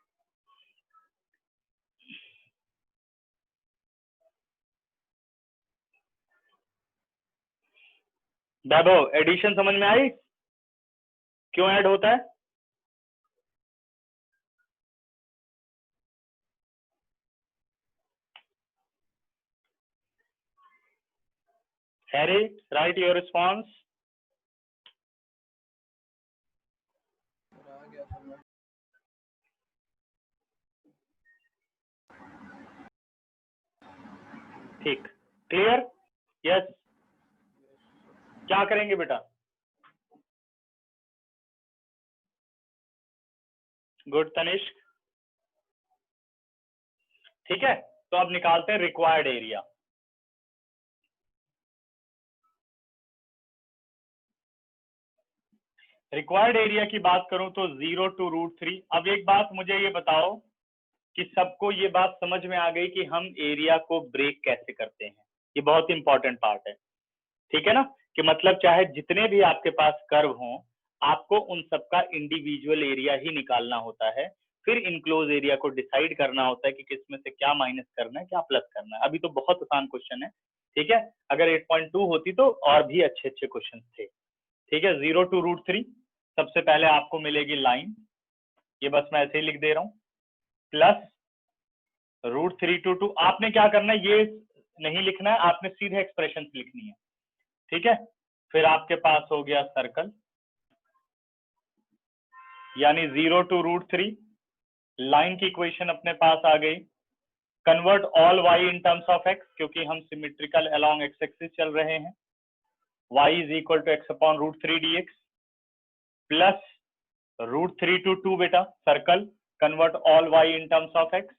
वैभव, एडिशन समझ में आई? क्यों ऐड होता है? Harry, right your response. ठीक, क्लियर? यस। क्या करेंगे बेटा? गुड तनिष्क, ठीक है। तो अब निकालते हैं रिक्वायर्ड एरिया। रिक्वायर्ड एरिया की बात करूं तो 0 to √3। अब एक बात मुझे ये बताओ कि सबको ये बात समझ में आ गई कि हम एरिया को ब्रेक कैसे करते हैं? ये बहुत इंपॉर्टेंट पार्ट है, ठीक है ना? कि मतलब चाहे जितने भी आपके पास कर्व हों, आपको उन सबका इंडिविजुअल एरिया ही निकालना होता है, फिर इनक्लोज एरिया को डिसाइड करना होता है कि किसमें से क्या माइनस करना है, क्या प्लस करना है। अभी तो बहुत आसान क्वेश्चन है, ठीक है। अगर 8.2 होती तो और भी अच्छे अच्छे क्वेश्चन थे, ठीक है। 0 to √3, सबसे पहले आपको मिलेगी लाइन, ये बस मैं ऐसे ही लिख दे रहा हूं, प्लस √3 to 2। आपने क्या करना है, ये नहीं लिखना है, आपने सीधे एक्सप्रेशन लिखनी है, ठीक है। फिर आपके पास हो गया सर्कल, यानी 0 to √3। लाइन की इक्वेशन अपने पास आ गई। Convert all y in terms of x, क्योंकि हम सिमेट्रिकल अलोंग x एक्सिस चल रहे हैं। y is equal to x/√3 dx plus √3 to 2 बेटा circle, convert all y in terms of x,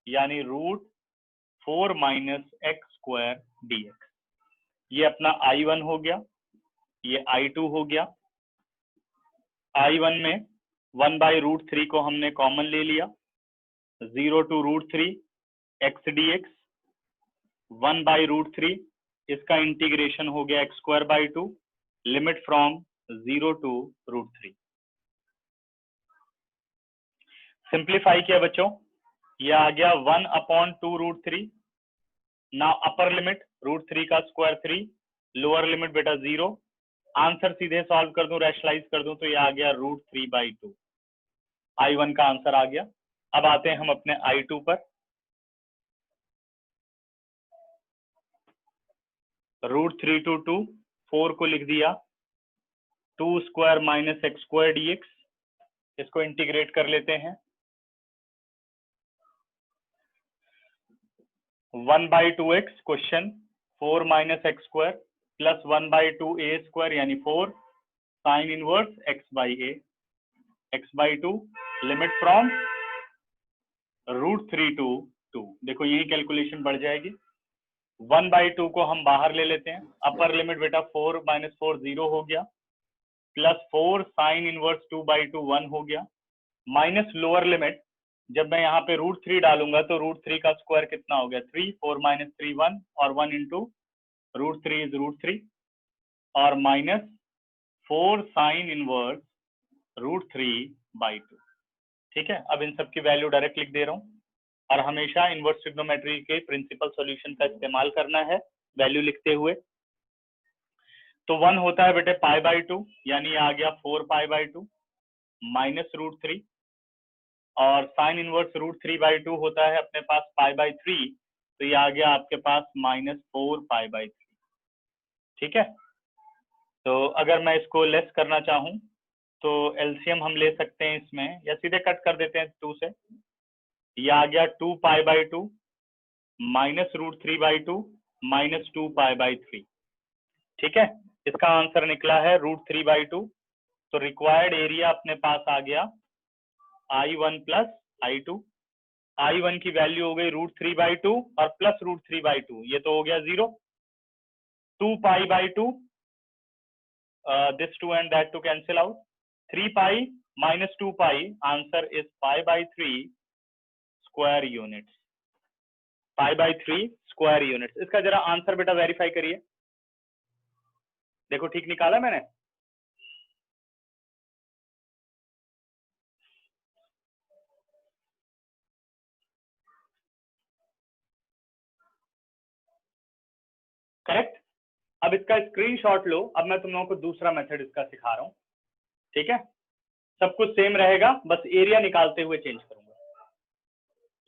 यानी √4 - x² dx। ये अपना I1 हो गया, ये I2 हो गया। I1 में 1/√3 को हमने कॉमन ले लिया, 0 to √3 x dx, 1/√3, इसका इंटीग्रेशन हो गया x²/2, limit from 0 to √3। Simplify किया बच्चों, ये आ गया 1/2 √3। नाउ अपर लिमिट √3 का स्क्वायर 3, लोअर लिमिट बेटा 0, आंसर सीधे सॉल्व कर दूं, रैशनलाइज कर दूं तो ये आ गया √3/2। I1 का आंसर आ गया। अब आते हैं हम अपने I2 पर। √3 to 2, 4 को लिख दिया, 2 square minus x square dx, इसको इंटीग्रेट कर लेते हैं। 1/2x question, 4 minus x square plus 1/2a² यानी 4 sine inverse x/a, x/2 limit from √3 to 2। देखो यही कैलकुलेशन बढ़ जाएगी। 1/2 को हम बाहर ले लेते हैं, अपर लिमिट बेटा 4 - 4 0 हो गया, प्लस 4 साइन इनवर्स 2/2 1 हो गया, माइनस लोअर लिमिट, जब मैं यहाँ पे √3 डालूंगा तो √3 का स्क्वायर कितना हो गया 3, 4 - 3 1, और 1 इंटू √3 इज √3, और माइनस 4 साइन इनवर्स √3/2। ठीक है, अब इन सब की वैल्यू डायरेक्ट लिख दे रहा हूँ, और हमेशा इनवर्स ट्रिग्नोमेट्री के प्रिंसिपल सॉल्यूशन का इस्तेमाल करना है वैल्यू लिखते हुए। तो 1 होता है बेटे π/2, यानी ये आ गया 4π/2 माइनस √3, और साइन इनवर्स √3/2 होता है अपने पास π/3, तो ये आ गया आपके पास -4π/3। ठीक है, तो अगर मैं इसको लेस करना चाहूं तो एलसीएम हम ले सकते हैं इसमें, या सीधे कट कर देते हैं 2 से। ये आ गया 2π/2 माइनस √3/2 माइनस 2π/3। ठीक है, इसका आंसर निकला है √3/2। तो रिक्वायर्ड एरिया अपने पास आ गया I1 प्लस I2। I1 की वैल्यू हो गई √3/2 और प्लस √3/2, ये तो हो गया 0। 2π/2, this 2 and that 2 cancel out, 3π minus 2π, answer is π/3 square units, π/3 square units। इसका जरा आंसर बेटा वेरीफाई करिए, देखो ठीक निकाला मैंने। करेक्ट। अब इसका स्क्रीनशॉट लो। अब मैं तुम लोगों को दूसरा मेथड इसका सिखा रहा हूं। ठीक है, सब कुछ सेम रहेगा, बस एरिया निकालते हुए चेंज करूंगा।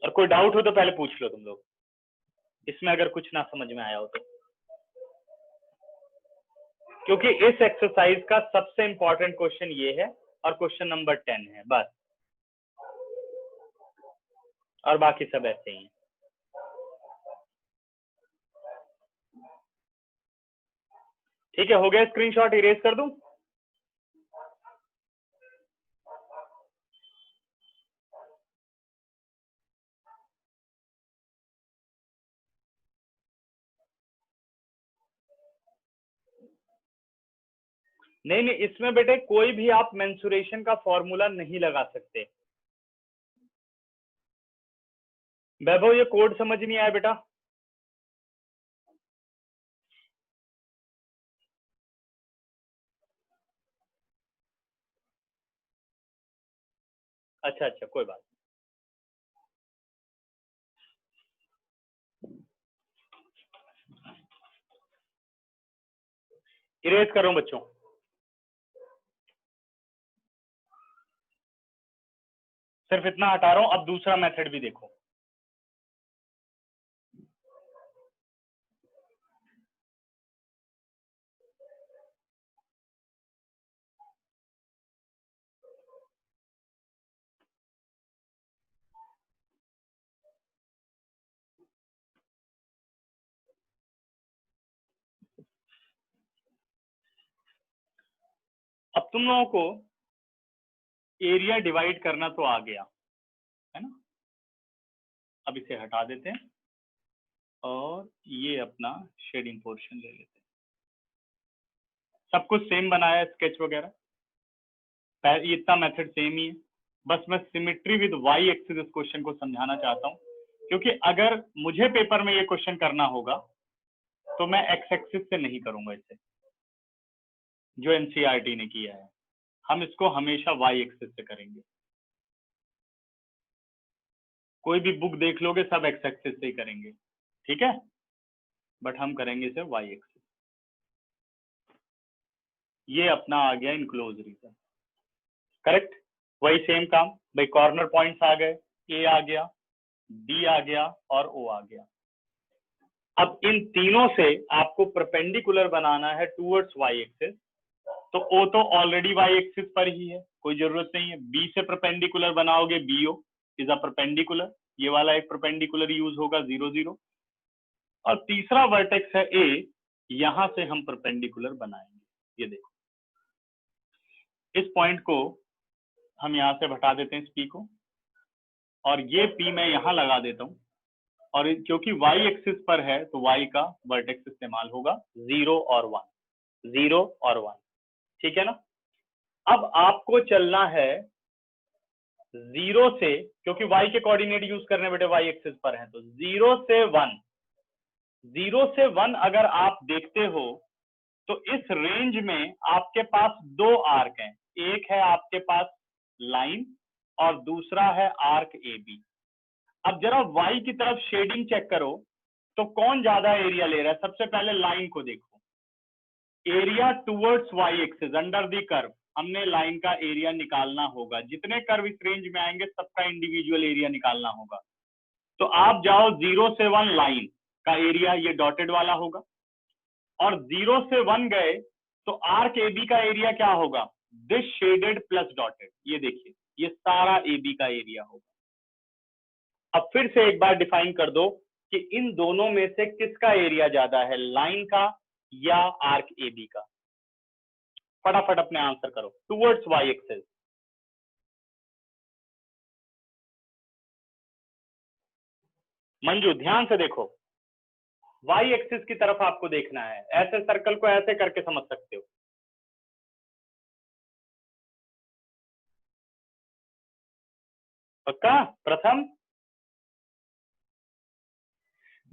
और कोई डाउट हो तो पहले पूछ लो तुम लोग, इसमें अगर कुछ ना समझ में आया हो तो, क्योंकि इस एक्सरसाइज का सबसे इंपॉर्टेंट क्वेश्चन ये है और क्वेश्चन नंबर 10 है बस, और बाकी सब ऐसे ही है। ठीक है, हो गया स्क्रीनशॉट, इरेज कर दूं? नहीं नहीं, इसमें बेटे कोई भी आप मेंसुरेशन का फॉर्मूला नहीं लगा सकते। वैभव ये कोड समझ नहीं आया बेटा? अच्छा अच्छा, कोई बात। इरेज कर रहा हूं बच्चों। सिर्फ इतना हटा रहा हूं, अब दूसरा मेथड भी देखो। अब तुम लोगों को एरिया डिवाइड करना तो आ गया है ना। अब इसे हटा देते हैं और ये अपना शेडिंग पोर्शन ले लेते हैं। सब कुछ सेम बनाया, स्केच वगैरह, इतना मेथड सेम ही है, बस मैं सिमेट्री विद वाई एक्सिस इस क्वेश्चन को समझाना चाहता हूं, क्योंकि अगर मुझे पेपर में ये क्वेश्चन करना होगा तो मैं एक्स एक्सिस से नहीं करूंगा इसे, जो एनसीईआरटी ने किया है। हम इसको हमेशा वाई एक्सिस से करेंगे। कोई भी बुक देख लोगे सब एक्स एक्सिस से ही करेंगे। ठीक है, बट हम करेंगे इसे वाई एक्सिस। ये अपना आ गया इनक्लोज रीजन, करेक्ट। वही सेम काम भाई, कॉर्नर पॉइंट्स आ गए, ए आ गया, डी आ गया और ओ आ गया। अब इन तीनों से आपको परपेंडिकुलर बनाना है टूवर्ड्स वाई एक्सिस, तो ओ तो ऑलरेडी वाई एक्सिस पर ही है, कोई जरूरत नहीं है। बी से परपेंडिकुलर बनाओगे, बीओ इज अ परपेंडिकुलर, ये वाला एक परपेंडिकुलर यूज होगा 0 0। और तीसरा वर्टेक्स है ए, यहां से हम परपेंडिकुलर बनाएंगे। ये देखो, इस पॉइंट को हम यहां से हटा देते हैं इस पी को, और ये पी मैं यहां लगा देता हूं, और क्योंकि वाई एक्सिस पर है तो वाई का वर्टेक्स इस्तेमाल होगा 0 और 1, 0 और 1, ठीक है ना। अब आपको चलना है 0 से, क्योंकि y के कोऑर्डिनेट यूज करने बेटे वाई एक्सिस पर है, तो 0 से 1, 0 से 1 अगर आप देखते हो तो इस रेंज में आपके पास दो आर्क हैं, एक है आपके पास लाइन और दूसरा है आर्क ए बी। अब जरा y की तरफ शेडिंग चेक करो तो कौन ज्यादा एरिया ले रहा है। सबसे पहले लाइन को देखो, area towards y axis under the curve, हमने लाइन का एरिया निकालना होगा। जितने कर्व इस रेंज में आएंगे सबका इंडिविजुअल एरिया निकालना होगा। तो आप जाओ 0 से 1, लाइन का एरिया ये डॉटेड वाला होगा, और 0 से 1 गए तो आर्क ए बी का एरिया क्या होगा, दिस शेडेड प्लस डॉटेड। ये देखिए, ये सारा ए बी का एरिया होगा। अब फिर से एक बार डिफाइन कर दो कि इन दोनों में से किसका एरिया ज्यादा है, लाइन का या आर्क ए बी का। फटाफट अपने आंसर करो, टुवर्ड्स वाई एक्सिस। मंजू ध्यान से देखो, वाई एक्सिस की तरफ आपको देखना है, ऐसे सर्कल को ऐसे करके समझ सकते हो। पक्का? प्रथम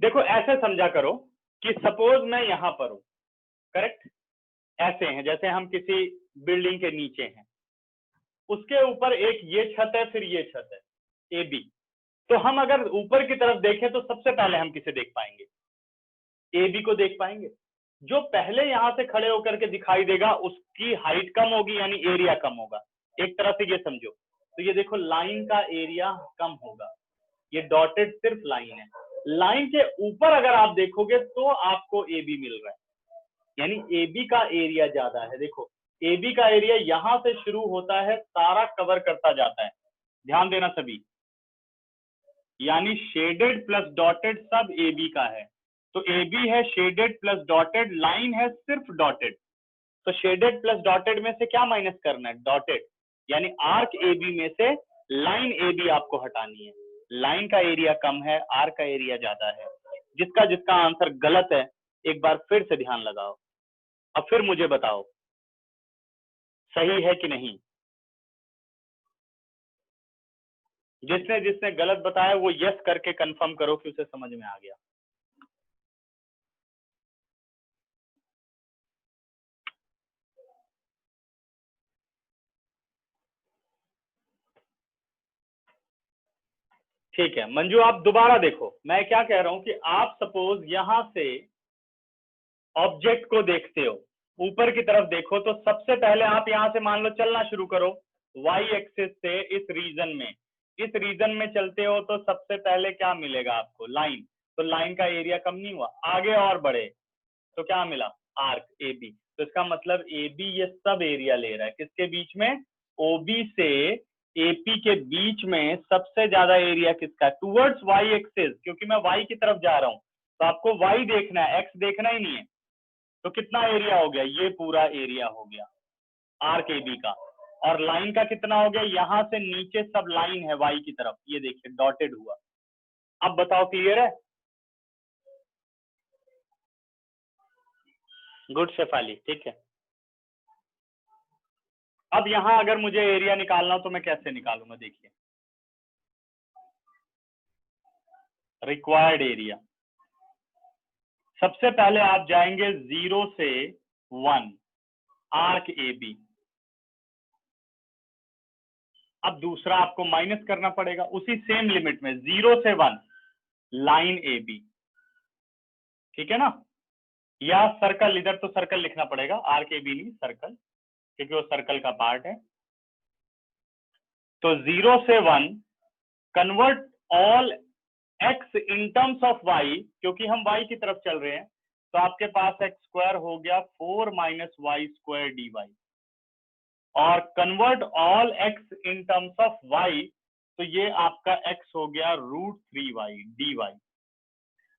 देखो, ऐसे समझा करो कि सपोज मैं यहां पर हूं, करेक्ट, ऐसे हैं जैसे हम किसी बिल्डिंग के नीचे हैं, उसके ऊपर एक ये छत है, फिर ये छत है ए बी। तो हम अगर ऊपर की तरफ देखें तो सबसे पहले हम किसे देख पाएंगे, ए बी को देख पाएंगे। जो पहले यहां से खड़े होकर के दिखाई देगा उसकी हाइट कम होगी, यानी एरिया कम होगा। एक तरह से ये समझो, तो ये देखो लाइन का एरिया कम होगा, ये डॉटेड सिर्फ लाइन है। लाइन के ऊपर अगर आप देखोगे तो आपको ए बी मिल रहा है, यानी ए बी का एरिया ज्यादा है। देखो ए बी का एरिया यहां से शुरू होता है, सारा कवर करता जाता है, ध्यान देना सभी, यानी शेडेड प्लस डॉटेड सब ए बी का है। तो ए बी है शेडेड प्लस डॉटेड, लाइन है सिर्फ डॉटेड। तो शेडेड प्लस डॉटेड में से क्या माइनस करना है, डॉटेड, यानी आर्क ए बी में से लाइन ए बी आपको हटानी है। लाइन का एरिया कम है, आर्क का एरिया ज्यादा है। जिसका जिसका आंसर गलत है एक बार फिर से ध्यान लगाओ, अब फिर मुझे बताओ सही है कि नहीं। जिसने जिसने गलत बताया वो यस करके कंफर्म करो कि उसे समझ में आ गया। ठीक है मंजू, आप दोबारा देखो, मैं क्या कह रहा हूं कि आप सपोज यहां से ऑब्जेक्ट को देखते हो, ऊपर की तरफ देखो, तो सबसे पहले आप यहां से मान लो चलना शुरू करो वाई एक्सिस से इस रीजन में, इस रीजन में चलते हो तो सबसे पहले क्या मिलेगा आपको, लाइन। तो लाइन का एरिया कम नहीं हुआ, आगे और बढ़े तो क्या मिला, आर्क ए बी। तो इसका मतलब ए बी ये सब एरिया ले रहा है, किसके बीच में, ओ बी से एपी के बीच में सबसे ज्यादा एरिया किसका, टूवर्ड्स वाई एक्सिस, क्योंकि मैं वाई की तरफ जा रहा हूं तो आपको वाई देखना है, एक्स देखना ही नहीं है। तो कितना एरिया हो गया, ये पूरा एरिया हो गया आर्क ए बी का। और लाइन का कितना हो गया, यहां से नीचे सब लाइन है वाई की तरफ, ये देखिए डॉटेड हुआ। अब बताओ क्लियर है? गुड शेफाली, ठीक है। अब यहां अगर मुझे एरिया निकालना हो तो मैं कैसे निकालूंगा, देखिए रिक्वायर्ड एरिया। सबसे पहले आप जाएंगे 0 से 1 आर्क ए बी। अब दूसरा आपको माइनस करना पड़ेगा उसी सेम लिमिट में, 0 से 1 लाइन ए बी। ठीक है ना, या सर्कल, इधर तो सर्कल लिखना पड़ेगा, आर्क ए बी नहीं सर्कल, क्योंकि वो सर्कल का पार्ट है। तो 0 से 1 convert all x in terms of y, क्योंकि हम y की तरफ चल रहे हैं, तो आपके पास x स्क्वायर हो गया 4 minus y square d y, और convert all x in terms of y, तो ये आपका x हो गया √3y dy।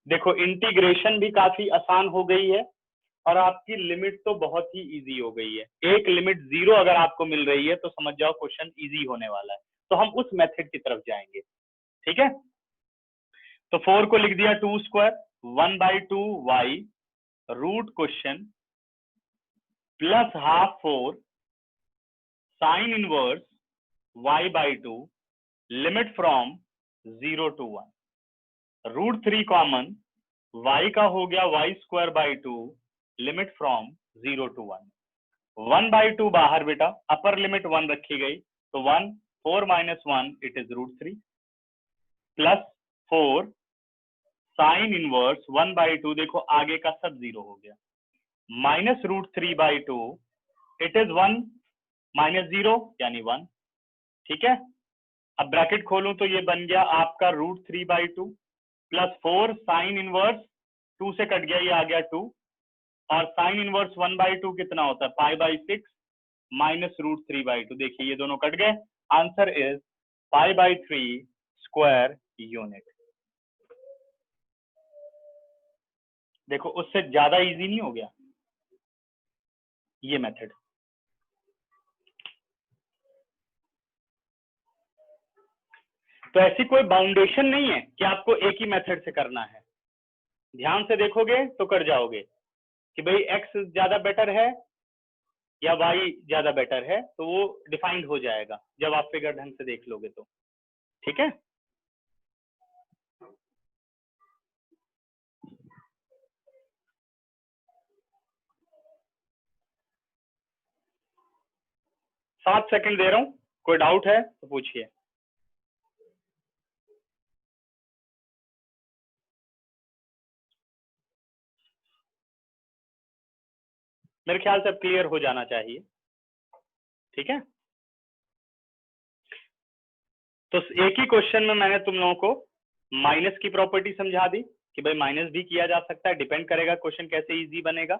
देखो इंटीग्रेशन भी काफी आसान हो गई है, और आपकी लिमिट तो बहुत ही इजी हो गई है। एक लिमिट 0 अगर आपको मिल रही है तो समझ जाओ क्वेश्चन इजी होने वाला है। तो हम उस मेथड की तरफ जाएंगे, ठीक है। तो 4 को लिख दिया 2 square 1/2 y root question plus half 4 sine inverse y/2 limit from 0 to 1, √3 common, y का हो गया y²/2 लिमिट फ्रॉम 0 to 1, 1/2 बाहर बेटा, अपर लिमिट 1 रखी गई, तो 1 4 minus 1 it is √3 plus 4 sine inverse 1/2, देखो आगे का सब 0 हो गया, माइनस √3/2 इट इज 1 माइनस 0 यानी 1, ठीक है। अब ब्रैकेट खोलूं तो ये बन गया आपका √3/2 प्लस 4 साइन इनवर्स 2 से कट गया, ये आ गया 2, और साइन इनवर्स 1/2 कितना होता है π/6 माइनस √3/2, देखिए ये दोनों कट गए, आंसर इज π/3 स्क्वायर यूनिट। देखो उससे ज्यादा इजी नहीं हो गया ये मेथड। तो ऐसी कोई बाउंडेशन नहीं है कि आपको एक ही मेथड से करना है, ध्यान से देखोगे तो कर जाओगे कि भाई x ज्यादा बेटर है या y ज्यादा बेटर है, तो वो डिफाइंड हो जाएगा जब आप फिगर ढंग से देख लोगे तो, ठीक है। सात सेकंड दे रहा हूं, कोई डाउट है तो पूछिए। मेरे ख्याल से अब क्लियर हो जाना चाहिए, ठीक है। तो एक ही क्वेश्चन में मैंने तुम लोगों को माइनस की प्रॉपर्टी समझा दी कि भाई माइनस भी किया जा सकता है, डिपेंड करेगा क्वेश्चन कैसे इजी बनेगा,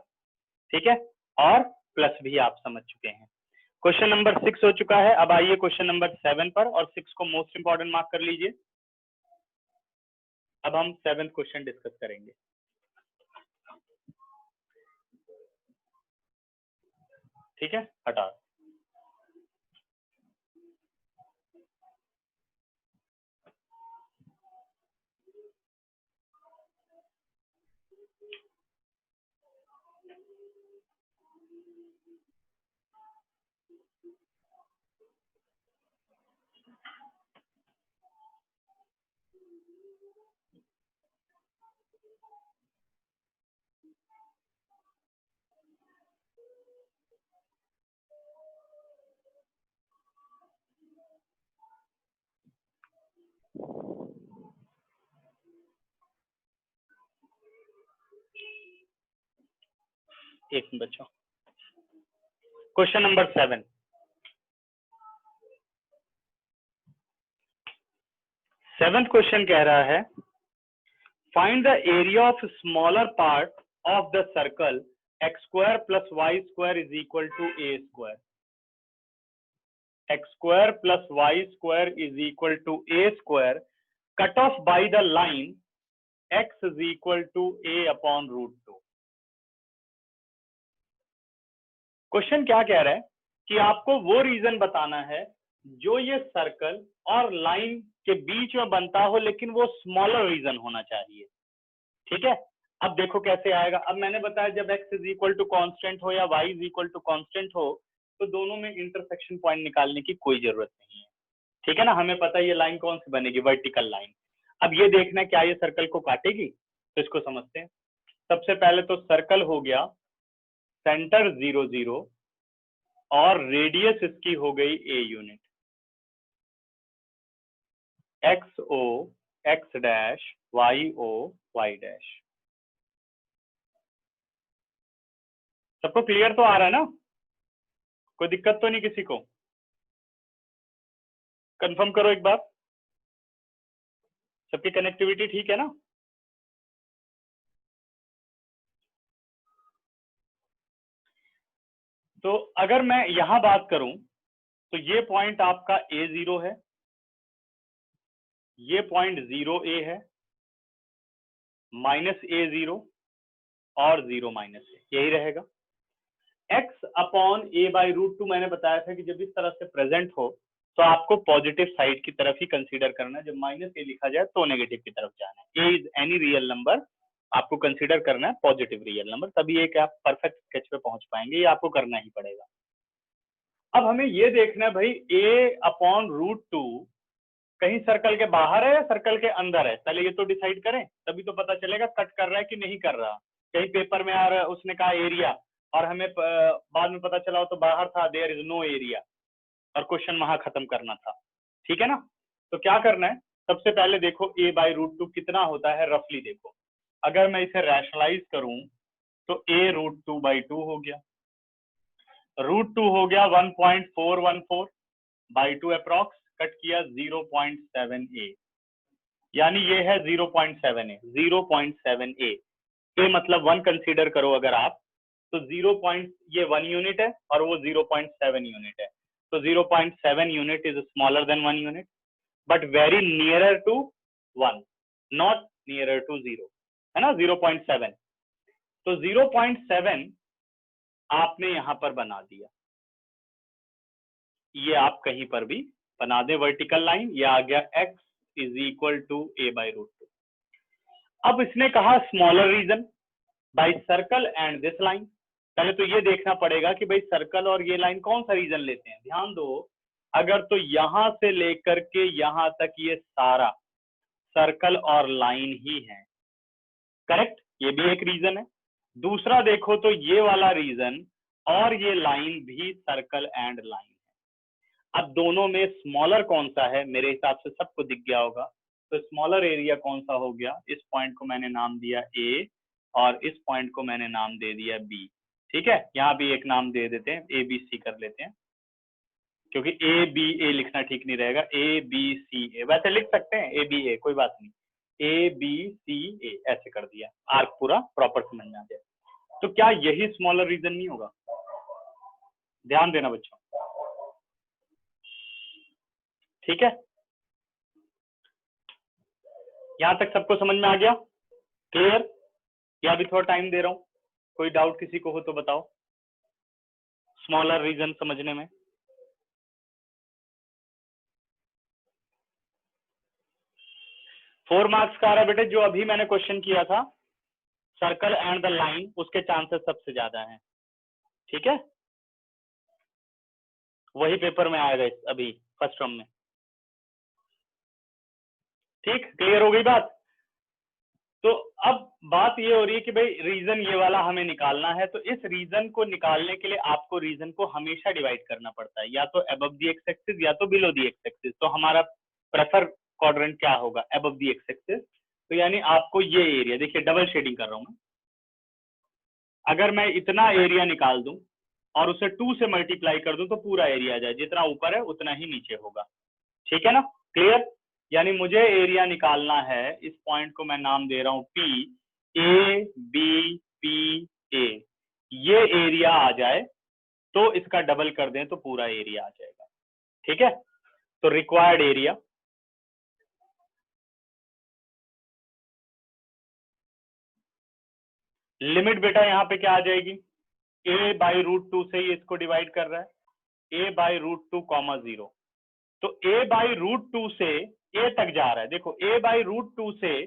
ठीक है, और प्लस भी आप समझ चुके हैं। क्वेश्चन नंबर 6 हो चुका है, अब आइए क्वेश्चन नंबर 7 पर, और 6 को मोस्ट इंपॉर्टेंट मार्क कर लीजिए। अब हम 7th क्वेश्चन डिस्कस करेंगे। ठीक है, हटा। एक मिनट बच्चों, क्वेश्चन नंबर 7, सेवेंथ क्वेश्चन कह रहा है find the area of smaller part of the circle x² plus y square is equal to a square, x² plus y square is equal to a square, cut off by the line x is equal to a/√2। क्वेश्चन क्या कह रहा है कि आपको वो reason बताना है जो ये सर्कल और लाइन के बीच में बनता हो, लेकिन वो स्मॉलर रीजन होना चाहिए, ठीक है। अब देखो कैसे आएगा, अब मैंने बताया जब x is equal to constant हो या y is equal to constant हो, तो दोनों में इंटरसेक्शन पॉइंट निकालने की कोई जरूरत नहीं है, ठीक है ना। हमें पता है ये लाइन कौन सी बनेगी, वर्टिकल लाइन। अब ये देखना क्या ये सर्कल को काटेगी, तो इसको समझते हैं। सबसे पहले तो सर्कल हो गया सेंटर 0 0 और रेडियस इसकी हो गई a unit, XO x dash YO y dash. सबको क्लियर तो आ रहा है ना? कोई दिक्कत तो नहीं किसी को? कंफर्म करो एक बार, सबकी कनेक्टिविटी ठीक है ना? तो अगर मैं यहां बात करूं तो ये पॉइंट आपका A0 है, ये पॉइंट 0A है, -A0 और 0 -A, यही रहेगा। x अपॉन a/√2 मैंने बताया था कि जब इस तरह से प्रेजेंट हो तो आपको पॉजिटिव साइड की तरफ ही कंसीडर करना है, जब -a लिखा जाए तो नेगेटिव की तरफ जाना है। a is any real number, आपको कंसीडर करना है पॉजिटिव रियल नंबर, तभी एक आप परफेक्ट स्केच पे पहुंच पाएंगे, ये आपको करना ही पड़ेगा। अब हमें ये देखना है भाई a/√2 कहीं सर्कल के बाहर है या सर्कल के अंदर है, पहले ये तो डिसाइड करें, तभी तो पता चलेगा कट कर रहा है कि नहीं कर रहा। कहीं पेपर में आ रहा है, उसने कहा एरिया और हमें बाद में पता चला हो तो बाहर था, देयर इज नो एरिया, और क्वेश्चन वहां खत्म करना था। ठीक है ना? तो क्या करना है, सबसे पहले देखो a/√2 कितना होता है रफली। देखो अगर मैं इसे रैशनलाइज करूं तो a√2/2 हो गया, √2 हो गया 1.414/2 अप्रॉक्स, कट किया 0.7a, यानी ये है 0.7a, 0.7a। a मतलब 1 कंसीडर करो अगर आप, तो 0. ये 1 यूनिट है और वो 0.7 यूनिट है, तो 0.7 unit is smaller than 1 unit but very nearer to 1, not nearer to 0, है ना? 0.7, तो 0.7 आपने यहां पर बना दिया, ये आप कहीं पर भी बना दे वर्टिकल लाइन, ये आ गया x is equal to a/√2। अब इसने कहा smaller region by circle and this line, पहले तो ये देखना पड़ेगा कि भाई सर्कल और ये लाइन कौन सा रीजन लेते हैं। ध्यान दो, अगर तो यहां से लेकर के यहां तक ये सारा सर्कल और लाइन ही है, करेक्ट, ये भी एक रीजन है। दूसरा देखो तो ये वाला रीजन और ये लाइन भी सर्कल एंड लाइन है। अब दोनों में स्मॉलर कौन सा है, मेरे हिसाब से सबको दिख गया होगा, तो स्मॉलर एरिया कौन सा हो गया, इस पॉइंट को मैंने नाम दिया A और इस पॉइंट को मैंने नाम दे दिया B। ठीक है, यहाँ भी एक नाम दे देते हैं, ABC कर लेते हैं, क्योंकि ABA लिखना ठीक नहीं रहेगा, ABCA वैसे लिख सकते हैं, ABA कोई बात नहीं, ABCA ऐसे कर दिया, आर्क पूरा प्रॉपर समझ में आ जाए। तो क्या यही स्मॉलर रीजन नहीं होगा? ध्यान देना बच्चों, ठीक है, यहां तक सबको समझ में आ गया, क्लियर? या अभी थोड़ा टाइम दे रहा हूं, कोई डाउट किसी को हो तो बताओ स्मॉलर रीजन समझने में। फोर मार्क्स का आ रहा है बेटे, जो अभी मैंने क्वेश्चन किया था सर्कल एंड द लाइन, उसके चांसेस सबसे ज्यादा हैं। ठीक है, वही पेपर में आएगा अभी फर्स्ट टर्म में। ठीक, क्लियर हो गई बात? तो अब बात ये हो रही है कि भाई रीजन ये वाला हमें निकालना है, तो इस रीजन को निकालने के लिए आपको रीजन को हमेशा डिवाइड करना पड़ता है, या तो अबव द एक्स एक्सिस या तो बिलो द एक्स एक्सिस। तो हमारा प्रेफर क्वाड्रेंट क्या होगा, अबव द एक्स एक्सिस। तो यानी आपको ये एरिया, देखिए डबल शेडिंग कर रहा हूं मैं, अगर मैं इतना एरिया निकाल दूं और उसे 2 से मल्टीप्लाई कर दूं तो पूरा एरिया आ जाए, जितना ऊपर है उतना ही नीचे होगा। ठीक है ना, क्लियर? यानी मुझे एरिया निकालना है, इस पॉइंट को मैं नाम दे रहा हूं P, ABPA, ये एरिया आ जाए तो इसका डबल कर दें तो पूरा एरिया आ जाएगा। ठीक है, तो रिक्वायर्ड एरिया लिमिट बेटा यहाँ पे क्या आ जाएगी, a/√2 से ही इसको डिवाइड कर रहा है, a/√2, 0, तो a/√2 से a तक जा रहा है। देखो a/√2 से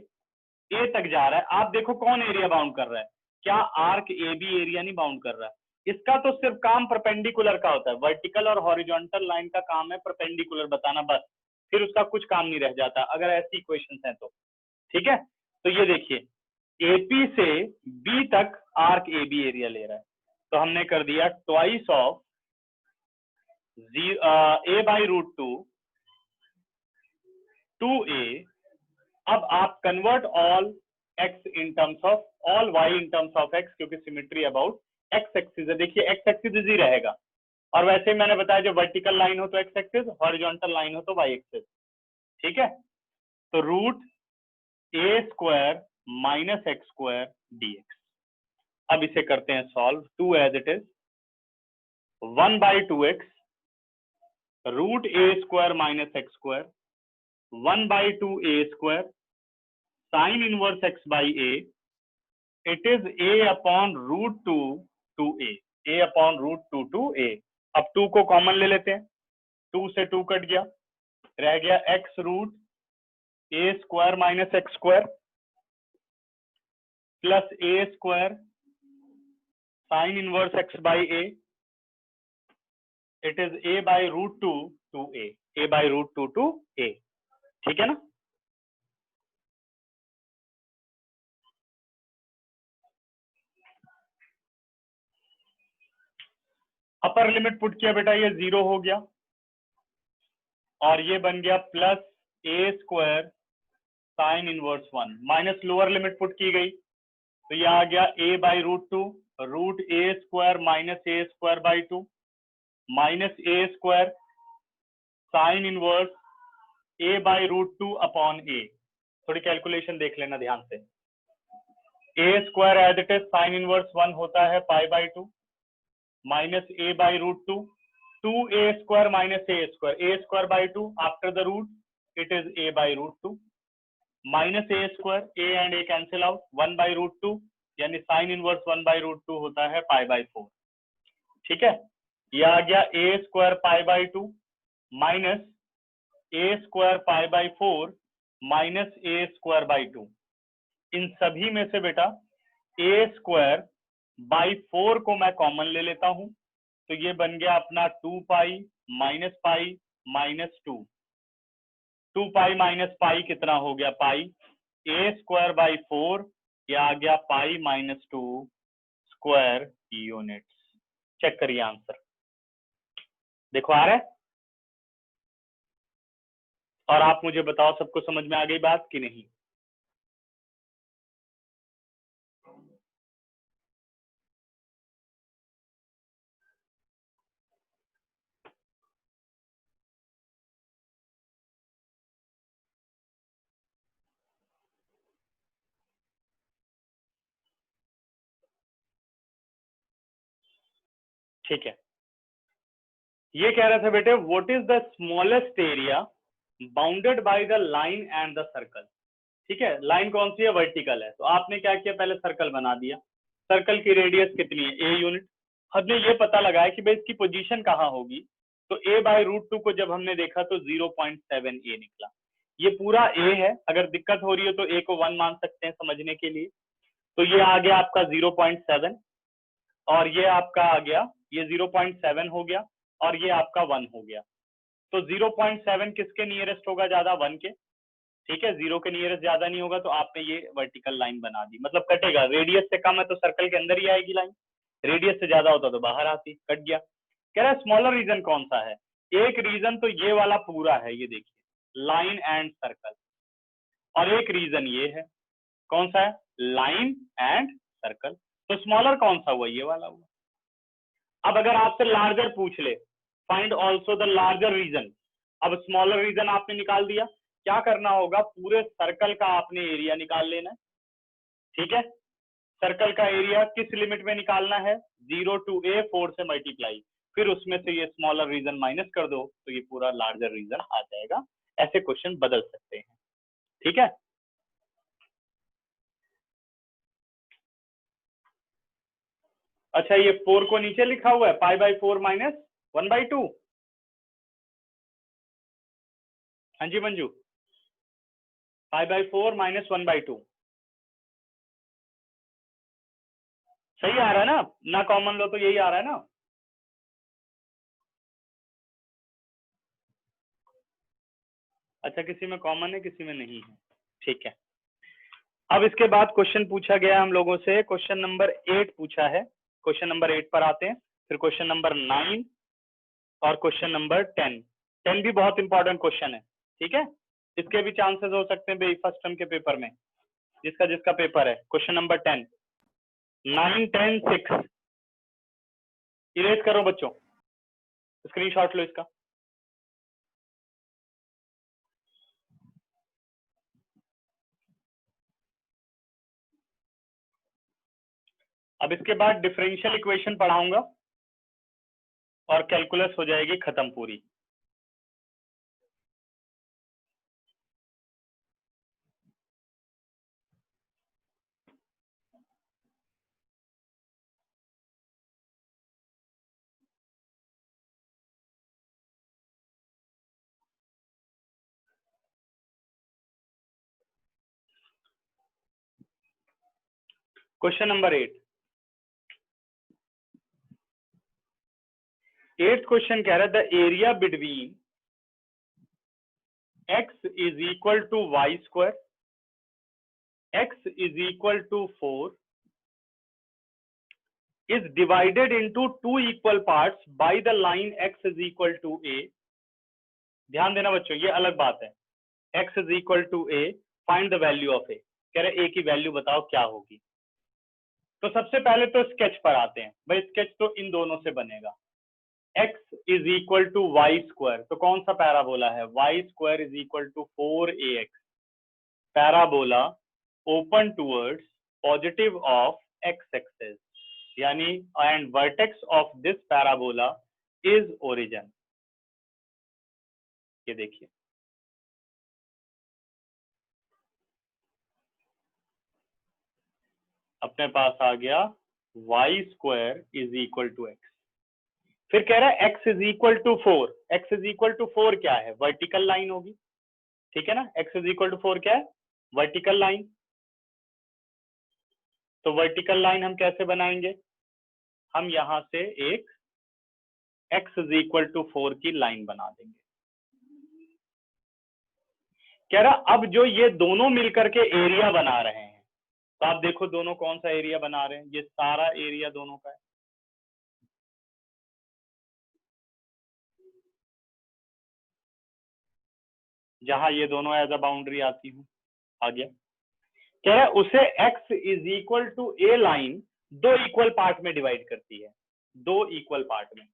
a तक जा रहा है, आप देखो कौन एरिया बाउंड कर रहा है, क्या आर्क AB एरिया नहीं बाउंड कर रहा है। इसका तो सिर्फ काम परपेंडिकुलर का होता है, वर्टिकल और हॉरिजॉन्टल लाइन का काम है परपेंडिकुलर बताना बस, फिर उसका कुछ काम नहीं रह जाता अगर ऐसी इक्वेशंस हैं तो। ठीक है, तो ये देखिए AP से B तक आर्क AB एरिया ले रहा है, तो हमने कर दिया ट्वाइस ऑफ a/√2 2a। अब आप convert all x in terms of all y in terms of x, क्योंकि सिमेट्री अबाउट एक्स एक्सिस है, देखिए एक्स एक्सिस इजी रहेगा, और वैसे ही मैंने बताया जो वर्टिकल लाइन हो तो एक्स एक्सिस, हॉरिजॉन्टल लाइन हो तो वाई एक्सिस। ठीक है, तो root a square minus x square dx। अब इसे करते हैं solve, 2 as it is, 1/2x root a square minus x square 1/2 a square sine inverse x by a, it is a upon root 2 to a upon root 2 to a। अब 2 को common ले लेते हैं, 2 से 2 कट गया, रह गया x root a square minus x square plus a square sine inverse x by a, it is a by root 2 to a by root 2 to a। ठीक है ना, अपर लिमिट पुट किया बेटा, ये 0 हो गया, और ये बन गया plus a square sine inverse 1, minus lower limit put की गई तो ये आ गया a by root 2 root a square minus a square by 2 minus a square sine inverse a by root 2 upon a। थोड़ी कैलकुलेशन देख लेना ध्यान से, a square as it is sine inverse 1 होता है pi by 2 minus a by root 2 2a square minus a square by 2 after the root it is a by root 2 minus a square, a and a cancel out, 1 by root 2 यानी sign inverse 1 by root 2 होता है pi by 4। ठीक है, ये आ गया a square pi by 2 minus a square pi by 4 minus a square by 2। इन सभी में से बेटा a स्क्वायर बाई 4 को मैं कॉमन ले लेता हूं, तो ये बन गया अपना 2 पाई माइनस 2, 2 पाई माइनस पाई कितना हो गया पाई, a स्क्वायर बाई 4 ये आ गया pi minus 2 square units. Check करिए आंसर, देखो आ रहा है, और आप मुझे बताओ सबको समझ में आ गई बात कि नहीं। ठीक है, ये कह रहे थे बेटे what is the smallest area bounded by the line and the circle. ठीक है, लाइन कौन सी है, वर्टिकल है, तो आपने क्या किया, पहले सर्कल बना दिया, सर्कल की रेडियस कितनी है, a यूनिट। हमने ये पता लगाया कि भाई इसकी पोजीशन कहाँ होगी, तो a बाई रूट 2 को जब हमने देखा तो 0.7 a निकला, ये पूरा a है, अगर दिक्कत हो रही है तो a को 1 मान सकते हैं समझने के लिए, तो ये आ गया आपका 0.7, और ये आपका आ गया, ये 0.7 हो गया, और ये आपका 1 हो गया, तो 0.7 किसके नियरेस्ट होगा, ज्यादा 1 के। ठीक है, 0 के नियरेस्ट ज्यादा नहीं होगा, तो आपने ये वर्टिकल लाइन बना दी, मतलब कटेगा, रेडियस से कम है तो सर्कल के अंदर ही आएगी लाइन, रेडियस से ज्यादा होता तो बाहर आती, कट गया। कह रहा है स्मॉलर रीजन कौन सा है, एक रीजन तो ये वाला पूरा है, ये देखिए लाइन एंड सर्कल, और एक रीजन ये है, कौन सा है, लाइन एंड सर्कल, तो स्मॉलर कौन सा हुआ, ये वाला हुआ। अब अगर आपसे लार्जर पूछ ले, find also the larger region, अब स्मॉलर रीजन आपने निकाल दिया, क्या करना होगा, पूरे सर्कल का आपने एरिया निकाल लेना है। ठीक है, सर्कल का एरिया किस लिमिट में निकालना है, 0 टू a 4 से मल्टीप्लाई, फिर उसमें से ये स्मॉलर रीजन माइनस कर दो तो ये पूरा लार्जर रीजन आ जाएगा। ऐसे क्वेश्चन बदल सकते हैं। ठीक है, अच्छा ये 4 को नीचे लिखा हुआ है, पाई बाई 4 माइनस 1/2। हाँ जी मंजू, पाई बाई 4 माइनस 1/2 सही आ रहा है ना, ना कॉमन लो तो यही आ रहा है ना। अच्छा किसी में कॉमन है किसी में नहीं है, ठीक है। अब इसके बाद क्वेश्चन पूछा गया हम लोगों से, क्वेश्चन नंबर 8 पूछा है, क्वेश्चन नंबर 8 पर आते हैं, फिर क्वेश्चन नंबर 9 और क्वेश्चन नंबर 10। 10 भी बहुत इंपॉर्टेंट क्वेश्चन है, ठीक है, इसके भी चांसेस हो सकते हैं फर्स्ट टर्म के पेपर में, जिसका जिसका पेपर है। क्वेश्चन नंबर 10, 9, 10, 6 इरेज करो बच्चों, स्क्रीनशॉट लो इसका। अब इसके बाद डिफरेंशियल इक्वेशन पढ़ाऊंगा और कैलकुलस हो जाएगी खत्म पूरी। Question number 8। 8th क्वेश्चन कह रहा है the area between x is equal to y square, x is equal to 4 is divided into two equal parts by the line x is equal to a। ध्यान देना बच्चों, ये अलग बात है। x is equal to a, find the value of a। कह रहे a की वैल्यू बताओ क्या होगी। तो सबसे पहले तो स्केच पर आते हैं भाई, स्केच तो इन दोनों से बनेगा। x is equal to y square, तो कौन सा पैराबोला है, y square is equal to 4ax। Parabola open towards positive of x axis, यानी and vertex of this parabola is origin. ये देखिए, अपने पास आ गया y square is equal to x. फिर कह रहा है x is equal to 4। x is equal to 4 क्या है, वर्टिकल लाइन होगी, ठीक है ना। x इज इक्वल टू 4 क्या है, वर्टिकल लाइन। तो वर्टिकल लाइन हम कैसे बनाएंगे, हम यहां से एक x इज इक्वल टू 4 की लाइन बना देंगे। कह रहा अब जो ये दोनों मिलकर के एरिया बना रहे हैं, तो आप देखो दोनों कौन सा एरिया बना रहे हैं, ये सारा एरिया दोनों का है। जहां ये दोनों एज अ बाउंड्री आती हूं, आ गया। कह रहा उसे x is equal to a line दो इक्वल पार्ट में डिवाइड करती है, दो इक्वल पार्ट में,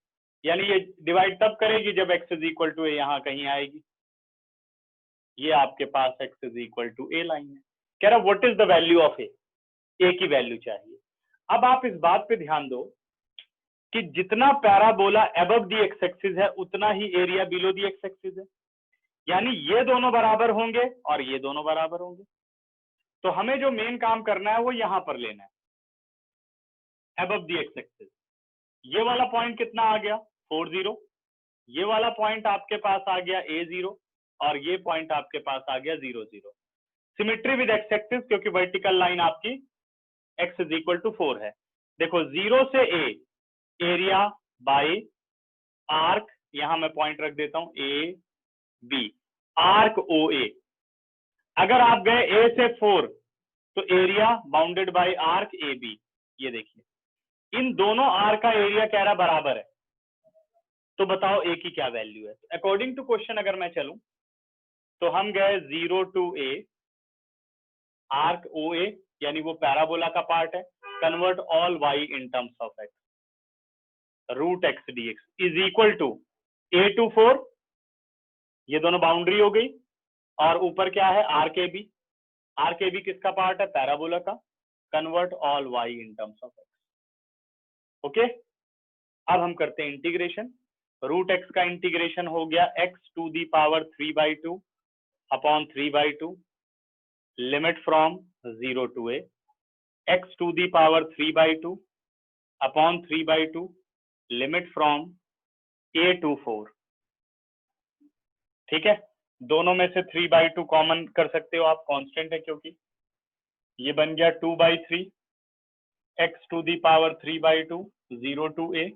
यानी ये डिवाइड तब करेगी जब x is equal to a यहां कहीं आएगी। ये आपके पास x is equal to a line है। कह रहा what is the value of a की वैल्यू चाहिए। अब आप इस बात पे ध्यान दो कि जितना parabola above the x axis है उतना ही area below the x axis है, यानी ये दोनों बराबर होंगे और ये दोनों बराबर होंगे। तो हमें जो मेन काम करना है वो यहां पर लेना है, अबव दी एक्स एक्सिस। ये वाला पॉइंट कितना आ गया 40, ये वाला पॉइंट आपके पास आ गया a0 और ये पॉइंट आपके पास आ गया 0 0। सिमेट्री विद एक्स एक्सिस, क्योंकि वर्टिकल लाइन आपकी x इज इक्वल टू 4 है। देखो 0 से a एरिया बाय आर्क, यहां मैं पॉइंट रख देता हूं ए बी, आर्क ओ ए। अगर आप गए a से 4 तो area bounded by arc A B. ये देखिए इन दोनों आर्क का एरिया कह रहा बराबर है, तो बताओ a की क्या वैल्यू है। अकॉर्डिंग टू क्वेश्चन अगर मैं चलूं तो हम गए 0 to a, arc O A यानी वो पैराबोला का पार्ट है, convert all y in terms of x, root x d x is equal to a to 4, ये दोनों बाउंड्री हो गई, और ऊपर क्या है arc A B. Arc A B किसका पार्ट है, पैराबोला का, convert all y in terms of x। Okay, अब हम करते हैं इंटीग्रेशन। रूट एक्स का इंटीग्रेशन हो गया x to the power 3/2 upon 3/2, limit from 0 to a, x to the power 3/2 upon 3/2, limit from a to 4। ठीक है, दोनों में से 3/2 कॉमन कर सकते हो आप, कांस्टेंट है क्योंकि। ये बन गया 2/3, x to the power 3/2 0 to a,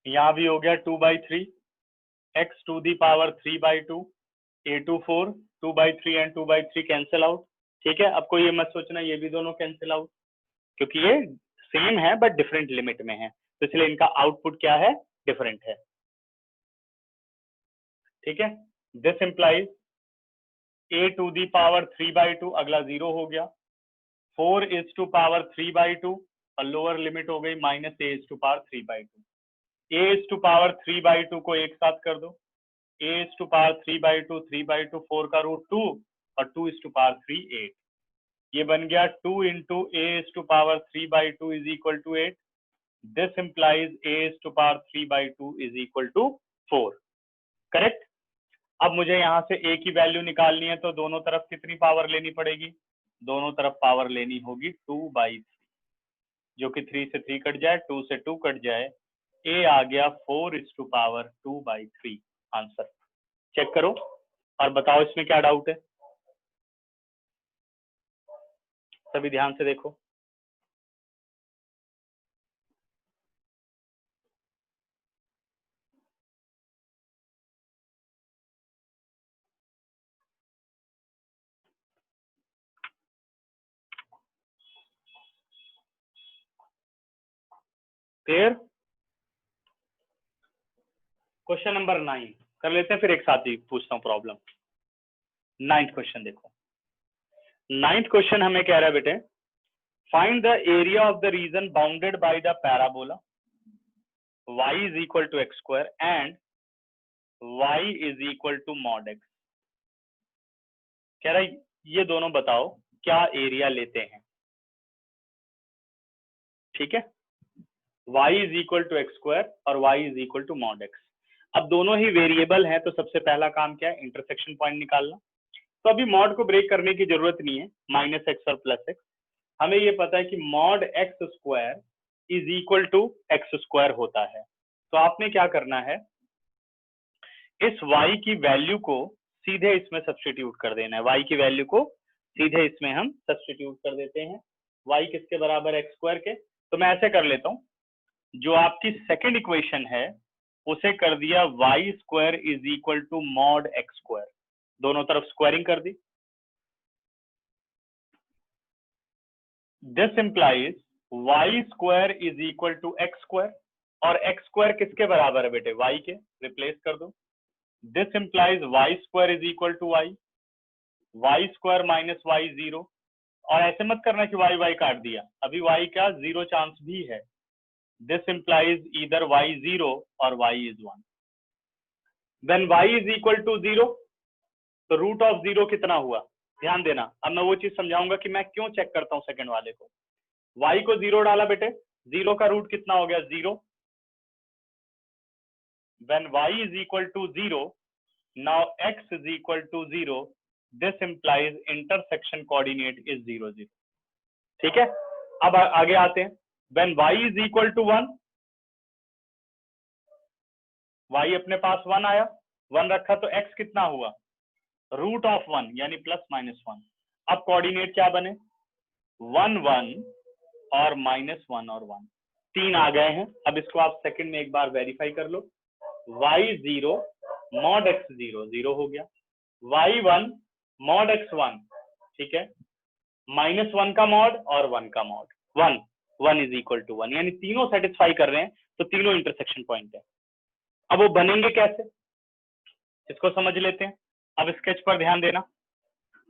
यहां भी हो गया 2/3, x to the power 3/2 a to 4, 2/3 and 2/3 cancel out. ठीक है, आपको ये मत सोचना ये भी दोनों कैंसिल आउट, क्योंकि ये सेम है बट डिफरेंट लिमिट में है, तो इसलिए इनका आउटपुट क्या है, डिफरेंट है। ठीक है, this implies a to the power 3/2, अगला 0 हो गया, 4 इज टू पावर 3/2 और लोअर लिमिट हो गई minus a is to power 3/2। A is to power 3/2 को एक साथ कर दो, ए इज टू पावर 3/2, 3/2 4 का रूट 2 और 2 इज टू पावर 3 8। ये बन गया 2 into a is to power 3/2 is equal to 8। This implies a is to power 3/2 is equal to 4। Correct. अब मुझे यहाँ से ए की वैल्यू निकालनी है, तो दोनों तरफ कितनी पावर लेनी पड़ेगी? दोनों तरफ पावर लेनी होगी 2/3, जो कि 3 से 3 कट जाए, 2 से 2 कट जाए, ए आ गया 4 is to power 2/3 answer. Check करो और बताओ इसमें क्या डाउट है। सभी ध्यान से देखो। क्लियर? क्वेश्चन नंबर 9 कर लेते हैं, फिर एक साथ ही पूछता हूँ प्रॉब्लम। 9th क्वेश्चन देखो। 9th क्वेश्चन हमें कह रहा है बेटे, find the area of the reason bounded by the parabola y is equal to x square and y is equal to mod x। कह रहा है ये दोनों बताओ क्या एरिया लेते हैं। ठीक है, y is equal to x square और y is equal to mod x। अब दोनों ही वेरिएबल हैं, तो सबसे पहला काम क्या है? इंटरसेक्शन पॉइंट निकालना। तो अभी मॉड को ब्रेक करने की जरूरत नहीं है, माइनस एक्स और प्लस एक्स। हमें ये पता है कि mod x square is equal to x square होता है। तो आपने क्या करना है, इस y की वैल्यू को सीधे इसमें सब्स्टिट्यूट कर देना है। y की वैल्यू को सीधे इसमें हम सब्स्टिट्यूट कर देते हैं। y किसके बराबर? एक्स स्क्वायर के। तो मैं ऐसे कर लेता हूं, जो आपकी सेकंड इक्वेशन है उसे कर दिया y square is equal to mod x square, दोनों तरफ स्क्वायरिंग कर दी। This implies y square is equal to x square, और एक्स स्क्वायर किसके बराबर है बेटे? y के, रिप्लेस कर दो। This implies y square is equal to y square minus y 0। और ऐसे मत करना कि y काट दिया, अभी y का 0 चांस भी है। दिस इंप्लाइज ईदर y 0 और y is 1। Then y is equal to 0, तो रूट ऑफ 0 कितना हुआ? ध्यान देना, अब मैं वो चीज समझाऊंगा कि मैं क्यों चेक करता हूं सेकंड वाले को। y को 0 डाला बेटे, 0 का रूट कितना हो गया? 0। When y is equal to 0, now x is equal to 0, this implies intersection coordinate is 0 0। ठीक है, अब आगे आते हैं। When y is equal to 1, y अपने पास 1 आया, 1 रखा, तो x कितना हुआ? रूट ऑफ 1 यानी प्लस माइनस 1। अब कोऑर्डिनेट क्या बने? 1 1 और माइनस 1 और 1, 3 आ गए हैं। अब इसको आप सेकंड में एक बार वेरीफाई कर लो। y 0 मॉड x 0 0 हो गया, y 1 मॉड x 1, ठीक है, माइनस 1 का मॉड और 1 का मॉड, 1 1 इज इक्वल टू 1, यानी तीनों सेटिस्फाई कर रहे हैं, तो तीनों इंटरसेक्शन पॉइंट है। अब वो बनेंगे कैसे, इसको समझ लेते हैं। अब स्केच पर ध्यान देना।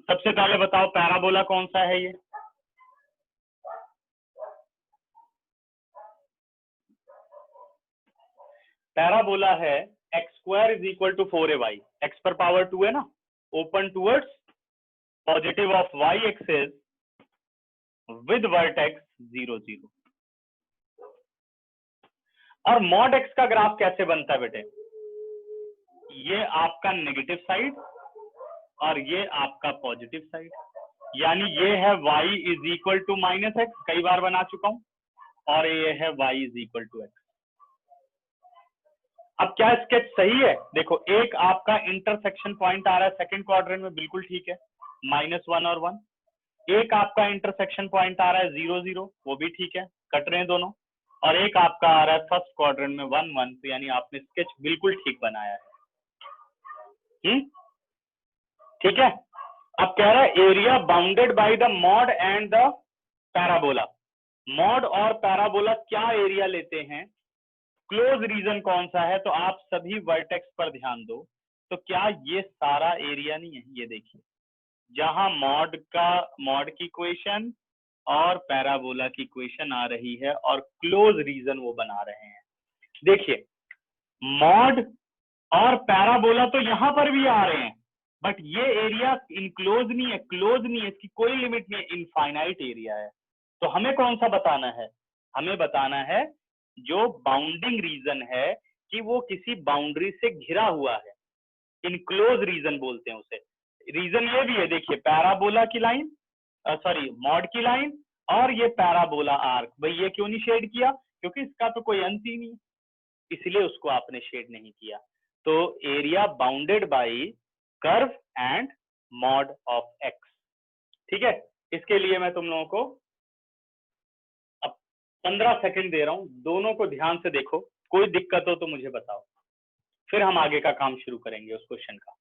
सबसे पहले बताओ पैराबोला कौन सा है? ये पैराबोला है x square is equal to 4ay, x पर पावर 2 है ना, open towards positive of y axis with vertex 0 0। और मॉड एक्स का ग्राफ कैसे बनता है बेटे? ये आपका नेगेटिव साइड और ये आपका पॉजिटिव साइड, यानी ये है y is equal to minus x, कई बार बना चुका हूं, और ये है y is equal to x. अब क्या स्केच सही है? देखो, एक आपका इंटरसेक्शन पॉइंट आ रहा है सेकंड क्वाड्रेंट में, बिल्कुल ठीक है, -1 और 1। एक आपका इंटरसेक्शन पॉइंट आ रहा है 0 0, वो भी ठीक है, कट रहे हैं दोनों। और एक आपका आ रहा है फर्स्ट क्वाड्रेंट में 1 1, तो यानी आपने स्केच बिल्कुल ठीक बनाया है। ठीक है। अब कह रहा है area bounded by the mod and the parabola. Mod और पैराबोला क्या एरिया लेते हैं? क्लोज रीजन कौन सा है? तो आप सभी वर्टेक्स पर ध्यान दो। तो क्या ये सारा एरिया नहीं है? ये देखिए, जहां मॉड की इक्वेशन और पैराबोला की इक्वेशन आ रही है और क्लोज रीजन वो बना रहे हैं। देखिए मॉड और पैराबोला तो यहां पर भी आ रहे हैं, बट ये एरिया इनक्लोज नहीं है, क्लोज नहीं है, इसकी कोई लिमिट नहीं है, इनफाइनाइट एरिया है। तो हमें कौन सा बताना है? हमें बताना है जो बाउंडिंग रीजन है कि वो किसी बाउंड्री से घिरा हुआ है, इनक्लोज रीजन बोलते हैं उसे। रीजन ये भी है, देखिए पैराबोला की लाइन, सॉरी मॉड की लाइन और ये पैराबोला आर्क। भाई ये क्यों नहीं शेड किया? क्योंकि इसका तो कोई अंत ही नहीं, इसलिए उसको आपने शेड नहीं किया। तो area bounded bye curve and mod of x. ठीक है, इसके लिए मैं तुम लोगों को अब 15 सेकंड दे रहा हूं, दोनों को ध्यान से देखो, कोई दिक्कत हो तो मुझे बताओ, फिर हम आगे का काम शुरू करेंगे उस क्वेश्चन का,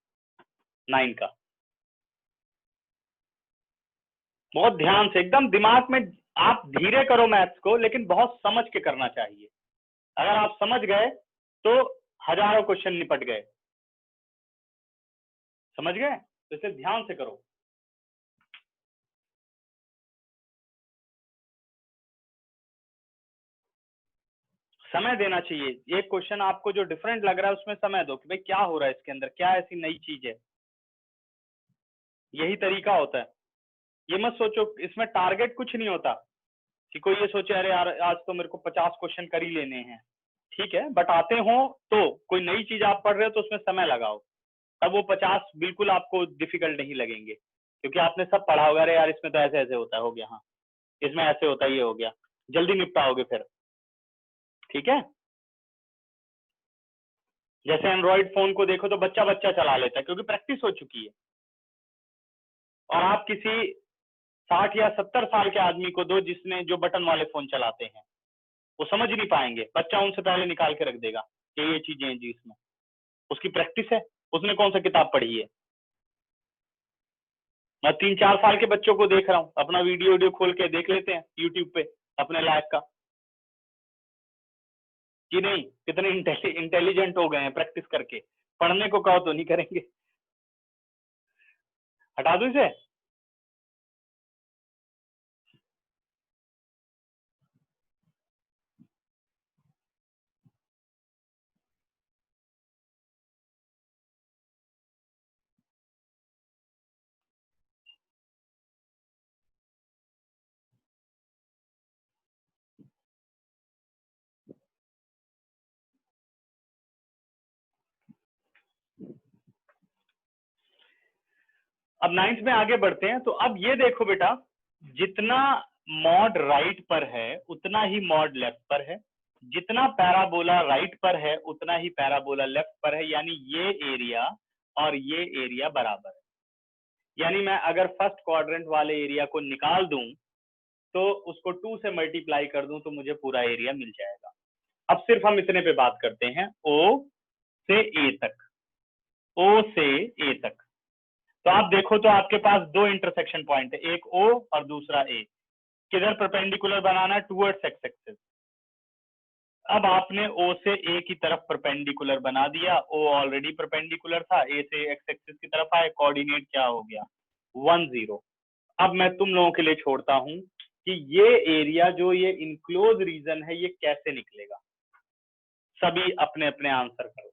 9 का। बहुत ध्यान से, एकदम दिमाग में, आप धीरे करो मैथ्स को, लेकिन बहुत समझ के करना चाहिए। अगर आप समझ गए तो हजारों क्वेश्चन निपट गए। समझ गए? तो इसे ध्यान से करो। समय देना चाहिए। एक क्वेश्चन आपको जो डिफरेंट लग रहा है उसमें समय दो कि भाई क्या हो रहा है इसके अंदर, क्या ऐसी नई चीज है। यही तरीका होता है। ये मत सोचो, इसमें टारगेट कुछ नहीं होता कि कोई ये सोचे अरे यार आज तो मेरे को 50 क्वेश्चन कर ही लेने हैं। ठीक है, बट आते हो तो कोई नई चीज आप पढ़ रहे हो तो उसमें समय लगाओ, तब वो 50 बिल्कुल आपको डिफिकल्ट नहीं लगेंगे, क्योंकि आपने सब पढ़ा होगा। अरे यार इसमें तो ऐसे ऐसे होता है, हो गया, हाँ इसमें ऐसे होता है, ये हो गया, जल्दी निपटाओगे फिर। ठीक है, जैसे एंड्रॉइड फोन को देखो तो बच्चा बच्चा चला लेता है क्योंकि प्रैक्टिस हो चुकी है। और आप किसी 60 या 70 साल के आदमी को दो जिसने जो बटन वाले फोन चलाते हैं, वो समझ नहीं पाएंगे। बच्चा उनसे पहले निकाल के रख देगा कि ये चीजें हैं जी इसमें, उसकी प्रैक्टिस है, उसने कौन सा किताब पढ़ी है। मैं 3-4 साल के बच्चों को देख रहा हूँ, अपना वीडियो खोल के देख लेते हैं यूट्यूब पे अपने लायक का, कि नहीं कितने इंटेलिजेंट हो गए हैं प्रैक्टिस करके। पढ़ने को कहो तो नहीं करेंगे। हटा दो इसे। अब 9th में आगे बढ़ते हैं। तो अब ये देखो बेटा, जितना मॉड राइट पर है उतना ही मॉड लेफ्ट पर है, जितना पैराबोला राइट पर है उतना ही पैराबोला लेफ्ट पर है, यानी ये एरिया और ये एरिया बराबर है। यानी मैं अगर फर्स्ट क्वाड्रेंट वाले एरिया को निकाल दूं तो उसको 2 से मल्टीप्लाई कर दूं तो मुझे पूरा एरिया मिल जाएगा। अब सिर्फ हम इतने पे बात करते हैं, ओ से ए तक, ओ से ए तक। तो आप देखो तो आपके पास दो इंटरसेक्शन पॉइंट है, एक ओ और दूसरा ए। किधर परपेंडिकुलर बनाना है? Towards x axis. अब आपने ओ से ए की तरफ परपेंडिकुलर बना दिया, ओ ऑलरेडी परपेंडिकुलर था, ए से एक्स एक्सिस की तरफ आए, कोऑर्डिनेट क्या हो गया? 1 0। अब मैं तुम लोगों के लिए छोड़ता हूं कि ये एरिया जो ये इनक्लोज रीजन है ये कैसे निकलेगा। सभी अपने अपने आंसर करो,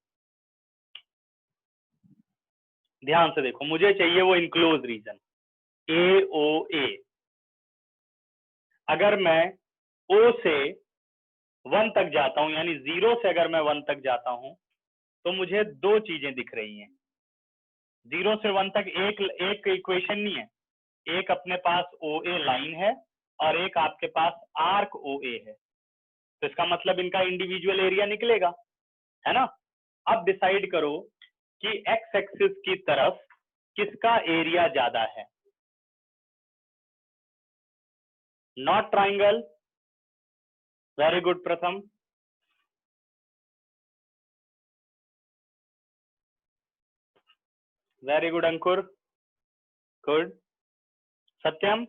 ध्यान से देखो। मुझे चाहिए वो इनक्लोज रीजन, ए ओ ए। अगर मैं ओ से 1 तक जाता हूं, यानी 0 से अगर मैं 1 तक जाता हूं तो मुझे दो चीजें दिख रही हैं। 0 से 1 तक एक इक्वेशन नहीं है, एक अपने पास ओ ए लाइन है और एक आपके पास आर्क ओ ए है। तो इसका मतलब इनका इंडिविजुअल एरिया निकलेगा, है ना। अब डिसाइड करो कि एक्स एक्सिस की तरफ किसका एरिया ज्यादा है। नॉट ट्राइंगल, वेरी गुड प्रथम। वेरी गुड अंकुर, गुड। सत्यम,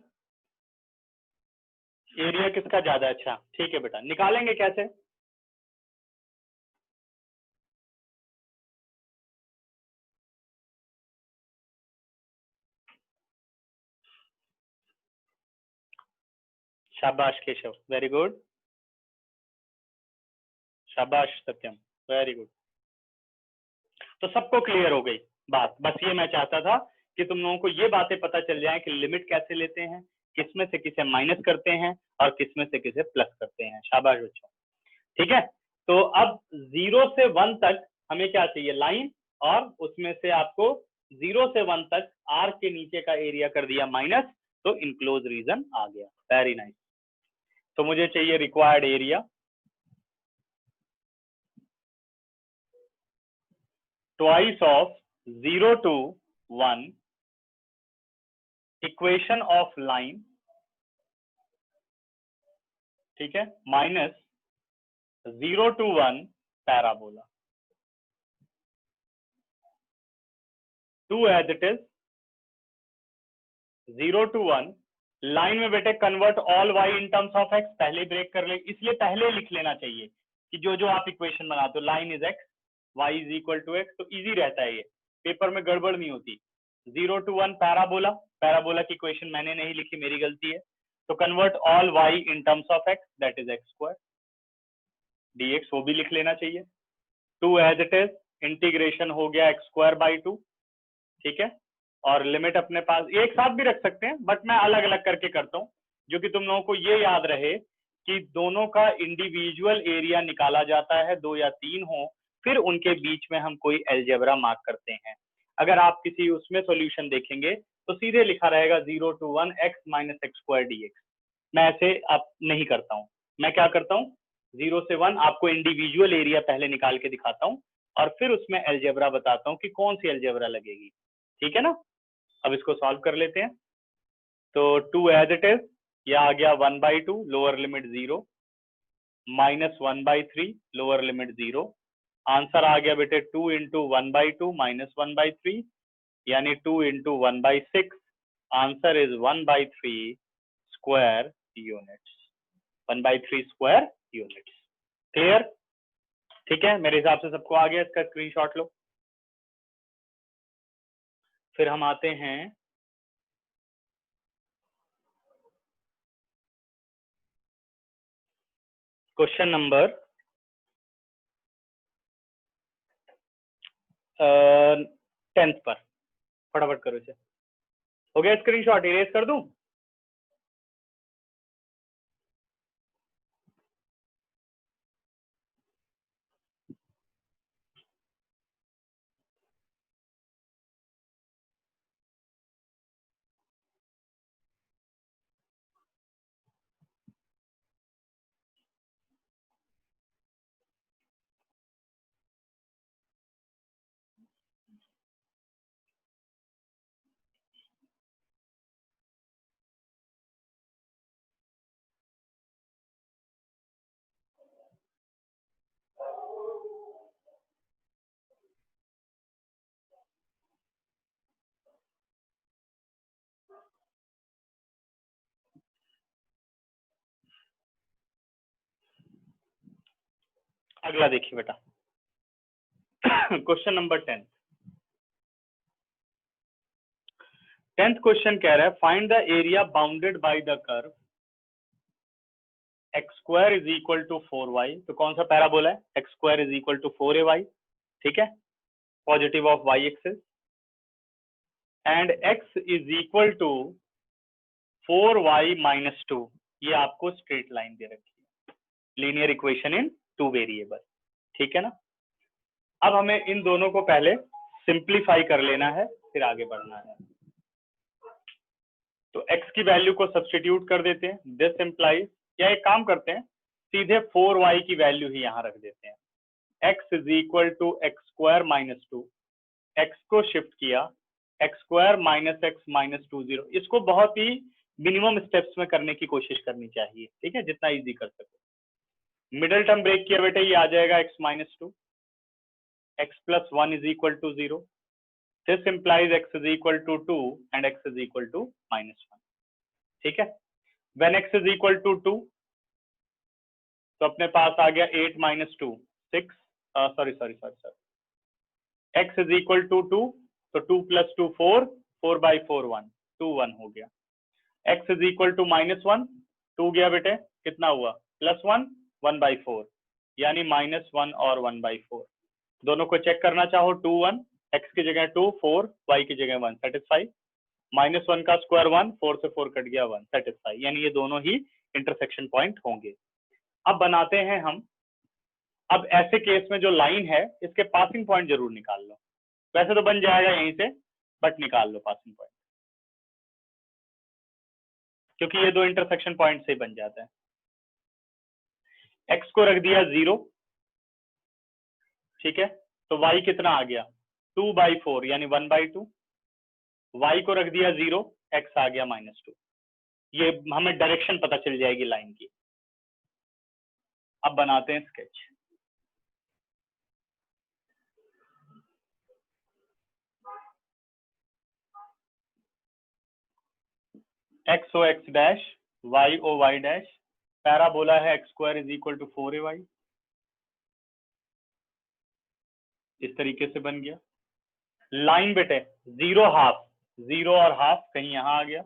एरिया किसका ज्यादा? अच्छा ठीक है बेटा, निकालेंगे कैसे? शाबाश केशव, वेरी गुड। शाबाश सत्यम, वेरी गुड। तो सबको क्लियर हो गई बात। बस ये मैं चाहता था कि तुम लोगों को ये बातें पता चल जाए कि लिमिट कैसे लेते हैं, किसमें से किसे माइनस करते हैं और किसमें से किसे प्लस करते हैं। शाबाश बच्चों, ठीक है। तो अब 0 से 1 तक हमें क्या चाहिए, लाइन, और उसमें से आपको 0 से 1 तक आर के नीचे का एरिया कर दिया माइनस, तो इनक्लोज रीजन आ गया। Very nice. तो मुझे चाहिए required area, twice of 0 to 1 equation of line, ठीक है, minus 0 to 1 parabola. To as it is 0 to 1 line में बेटे convert all y in terms of x, पहले ब्रेक कर ले, इसलिए पहले लिख लेना चाहिए कि जो जो आप इक्वेशन बनाते हो, line is x, y is equal to x, तो इजी रहता है, ये पेपर में गड़बड़ नहीं होती। 0 to 1 पैराबोला, पैराबोला की इक्वेशन मैंने नहीं लिखी, मेरी गलती है। तो convert all y in terms of x, that is x square dx, वो भी लिख लेना चाहिए। To as it is integration हो गया x स्क्वायर बाई 2, ठीक है। और लिमिट अपने पास एक साथ भी रख सकते हैं, बट मैं अलग अलग करके करता हूँ, जो कि तुम लोगों को ये याद रहे कि दोनों का इंडिविजुअल एरिया निकाला जाता है, 2 या 3 हो, फिर उनके बीच में हम कोई अलजेब्रा मार्क करते हैं। अगर आप किसी उसमें सॉल्यूशन देखेंगे तो सीधे लिखा रहेगा 0 to 1 x minus x square dx। मैं ऐसे आप नहीं करता हूँ, मैं क्या करता हूँ, 0 से 1 आपको इंडिविजुअल एरिया पहले निकाल के दिखाता हूँ और फिर उसमें अलजेब्रा बताता हूँ कि कौन सी अलजेब्रा लगेगी, ठीक है ना। अब इसको सॉल्व कर लेते हैं। तो 2 एज इट इज, यह आ गया 1/2, lower limit 0, minus 1/3, lower limit 0। Answer आ गया बेटे 2 इंटू 1/2 माइनस 1/3, यानी 2 into 1/6। Answer is 1/3 square units, 1/3 square units. Clear, ठीक है, मेरे हिसाब से सबको आ गया। इसका स्क्रीनशॉट लो। फिर हम आते हैं क्वेश्चन नंबर 10 पर। फटाफट करो इसे। हो गया स्क्रीनशॉट, इरेज कर दूं? अगला देखिए बेटा, क्वेश्चन नंबर 10th क्वेश्चन कह रहा है find the area bounded by the curve x square is equal to 4y। तो कौन सा पैराबोला है, x square is equal to 4ay, ठीक है, positive of y axis, and x is equal to 4y minus 2। ये आपको straight line दे रखी है, लीनियर इक्वेशन इन 2 वेरिएबल, ठीक है ना। अब हमें इन दोनों को पहले सिंप्लीफाई कर लेना है, फिर आगे बढ़ना है। तो x की वैल्यू को सब्स्टिट्यूट कर देते हैं, दिस इम्प्लाइज, या एक काम करते हैं, सीधे 4y की वैल्यू ही यहां रख देते हैं। x is equal to x square minus 2, x को शिफ्ट किया, x square minus x minus 2 0। इसको बहुत ही मिनिमम स्टेप्स में करने की कोशिश करनी चाहिए, ठीक है, जितना इजी कर सको। मिडिल टर्म ब्रेक किया बेटे, ये आ जाएगा x minus 2, x plus 1 is equal to 0। This implies x is equal to 2 and x is equal to minus 1, ठीक है। When x is equal to 2, तो अपने पास आ गया 8 minus 2 6, sorry x is equal to 2, तो 2 प्लस 2 4, 4 बाई 4 1, 2 1 हो गया। x is equal to minus 1, 2 गया बेटे, कितना हुआ +1 1/4, यानी -1 और 1/4। दोनों को चेक करना चाहो 2 1, x की जगह 2 4, y की जगह 1, सेटिस्फाई। -1 का स्क्वायर 1, 4 से 4 कट गया 1, सेटिस्फाई। यानी ये दोनों ही इंटरसेक्शन पॉइंट होंगे। अब बनाते हैं हम, अब ऐसे केस में जो लाइन है इसके पासिंग पॉइंट जरूर निकाल लो। वैसे तो बन जाएगा यहीं से, बट निकाल लो पासिंग पॉइंट, क्योंकि ये दो इंटरसेक्शन पॉइंट से बन जाता है। x को रख दिया 0, ठीक है, तो y कितना आ गया 2/4 यानी 1/2। y को रख दिया 0, x आ गया -2। ये हमें डायरेक्शन पता चल जाएगी लाइन की। अब बनाते हैं स्केच। x ओ x डैश, y ओ y डैश, पैराबोला है x² = 4ay। इस तरीके से बन गया। लाइन बेटे 0 हाफ, 0 और हाफ कहीं यहां आ गया।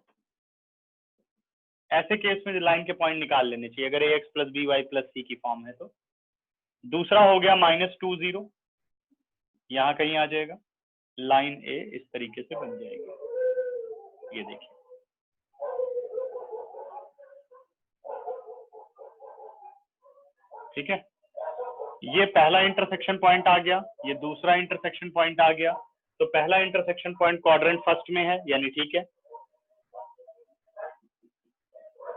ऐसे केस में लाइन के पॉइंट निकाल लेने चाहिए अगर ax + by + c की फॉर्म है तो। दूसरा हो गया -2 0, यहां कहीं आ जाएगा। लाइन ए इस तरीके से बन जाएगी, ये देखिए। ठीक है, ये पहला इंटरसेक्शन पॉइंट आ गया, ये दूसरा इंटरसेक्शन पॉइंट आ गया। तो पहला इंटरसेक्शन पॉइंट क्वाड्रेंट फर्स्ट में है, यानी ठीक है।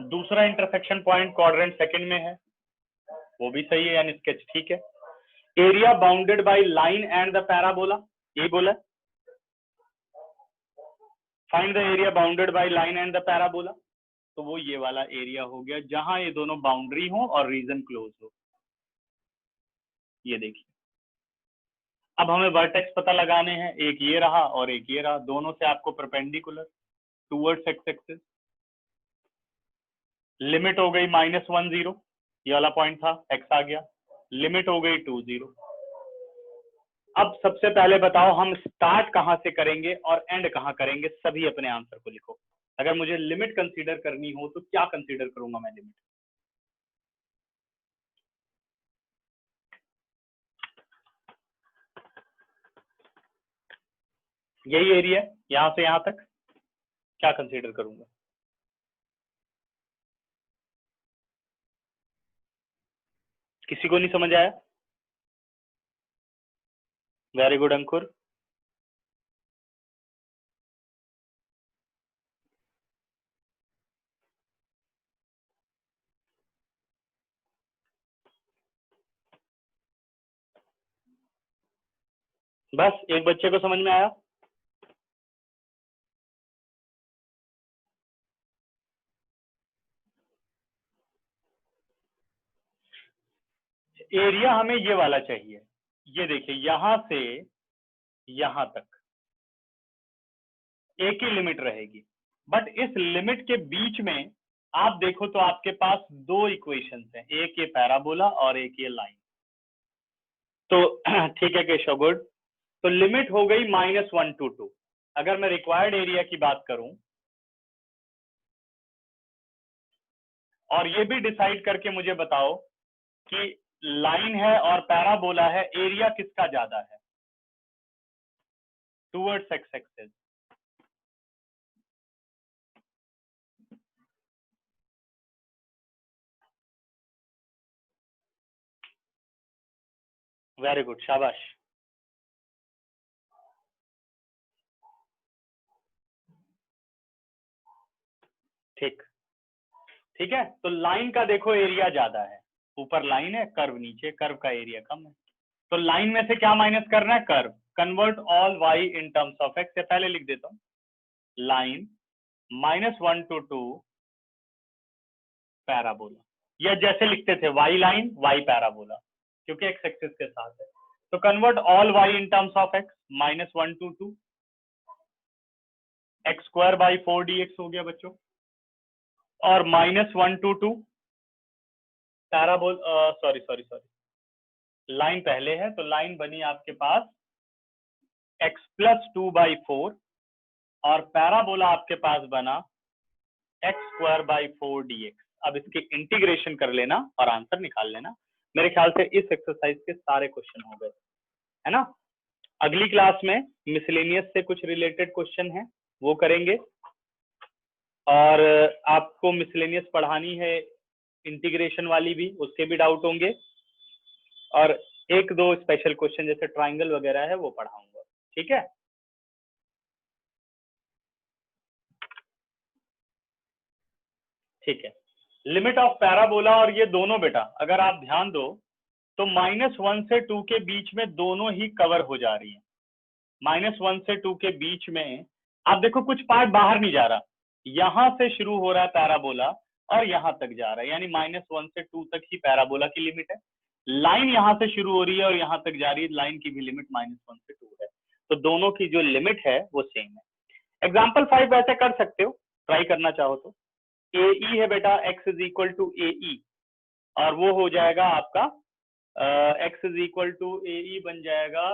दूसरा इंटरसेक्शन पॉइंट क्वाड्रेंट सेकंड में है, वो भी सही है, यानी स्केच ठीक है। Area bounded by line and the parabola, ये बोला। Find the area bounded by line and the parabola, तो वो ये वाला एरिया हो गया जहां ये दोनों बाउंड्री हो और रीजन क्लोज हो। ये देखिए, अब हमें वर्टेक्स पता लगाने हैं, एक ये रहा और एक ये रहा, दोनों से आपको perpendicular towards x axis. Limit हो गई -1 0, ये वाला पॉइंट था, x आ गया। लिमिट हो गई 2 0। अब सबसे पहले बताओ हम स्टार्ट कहां से करेंगे और एंड कहां करेंगे, सभी अपने आंसर को लिखो। अगर मुझे लिमिट कंसीडर करनी हो तो क्या कंसीडर करूंगा मैं लिमिट? यही एरिया यहां से यहां तक, क्या कंसीडर करूंगा? किसी को नहीं समझ आया? वेरी गुड अंकुर। बस एक बच्चे को समझ में आया? एरिया हमें ये वाला चाहिए, ये देखिए यहां से यहां तक एक ही लिमिट रहेगी, बट इस लिमिट के बीच में आप देखो तो आपके पास दो इक्वेशंस हैं, एक ये पैराबोला और एक ये लाइन। तो ठीक है केशव, गुड। तो लिमिट हो गई -1 to 2। अगर मैं रिक्वायर्ड एरिया की बात करूं और ये भी डिसाइड करके मुझे बताओ कि लाइन है और पैराबोला है, एरिया किसका ज्यादा है towards x axis? Very good, शाबाश। ठीक, ठीक है। तो लाइन का देखो एरिया ज्यादा है, ऊपर लाइन है, कर्व नीचे, कर्व का एरिया कम है। तो लाइन में से क्या माइनस करना है? Curve. Convert all Y in terms of x, से पहले लिख देता हूं लाइन -1 to 2 पैराबोला, या जैसे लिखते थे वाई लाइन वाई पैराबोला, क्योंकि एक्स एक्सिस के साथ है। तो convert all Y in terms of x, -1 to 2 x² / 4 dx हो गया बच्चों, और -1 to 2 पैराबोल, सॉरी लाइन पहले है, तो लाइन बनी आपके पास x + 2/4 और पैराबोला आपके पास बना x² / 4 dx। अब इसकी इंटीग्रेशन कर लेना और आंसर निकाल लेना। मेरे ख्याल से इस एक्सरसाइज के सारे क्वेश्चन हो गए, है ना। अगली क्लास में मिसलेनियस से कुछ रिलेटेड क्वेश्चन है वो करेंगे, और आपको मिसलेनियस पढ़ानी है इंटीग्रेशन वाली भी, उसके भी डाउट होंगे, और एक दो स्पेशल क्वेश्चन जैसे ट्राइंगल वगैरह है वो पढ़ाऊंगा, ठीक है। ठीक है, लिमिट ऑफ पैराबोला और ये दोनों बेटा अगर आप ध्यान दो तो -1 से 2 के बीच में दोनों ही कवर हो जा रही है। -1 से 2 के बीच में आप देखो कुछ पार्ट बाहर नहीं जा रहा, यहां से शुरू हो रहा है पैराबोला और यहां तक जा रहा है, यानी -1 से 2 तक ही पैराबोला की लिमिट है। लाइन यहां से शुरू हो रही है और यहां तक जा रही है, लाइन की भी लिमिट -1 से 2 है, तो दोनों की जो लिमिट है वो सेम है। एग्जाम्पल 5 ऐसे कर सकते हो, ट्राई करना चाहो तो। AE है बेटा x is equal to AE, और वो हो जाएगा आपका x is equal to AE बन जाएगा,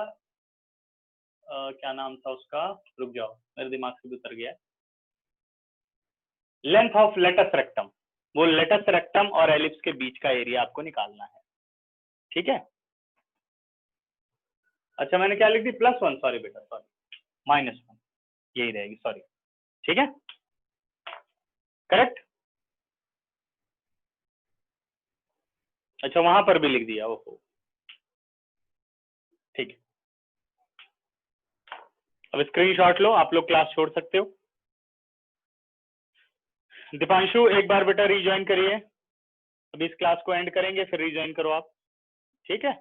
क्या नाम था उसका, रुक जाओ मेरे दिमाग से भी उतर गया, लेंथ ऑफ लेटस रेक्टम। वो लेटस रेक्टम और एलिप्स के बीच का एरिया आपको निकालना है, ठीक है। अच्छा मैंने क्या लिख दी, +1, सॉरी बेटा सॉरी, -1 यही रहेगी, सॉरी, ठीक है, करेक्ट। अच्छा वहां पर भी लिख दिया, ओहो, ठीक है। अब स्क्रीनशॉट लो, आप लोग क्लास छोड़ सकते हो। दीपांशु एक बार बेटा रीज्वाइन करिए, अभी इस क्लास को एंड करेंगे फिर रीज्वाइन करो आप, ठीक है।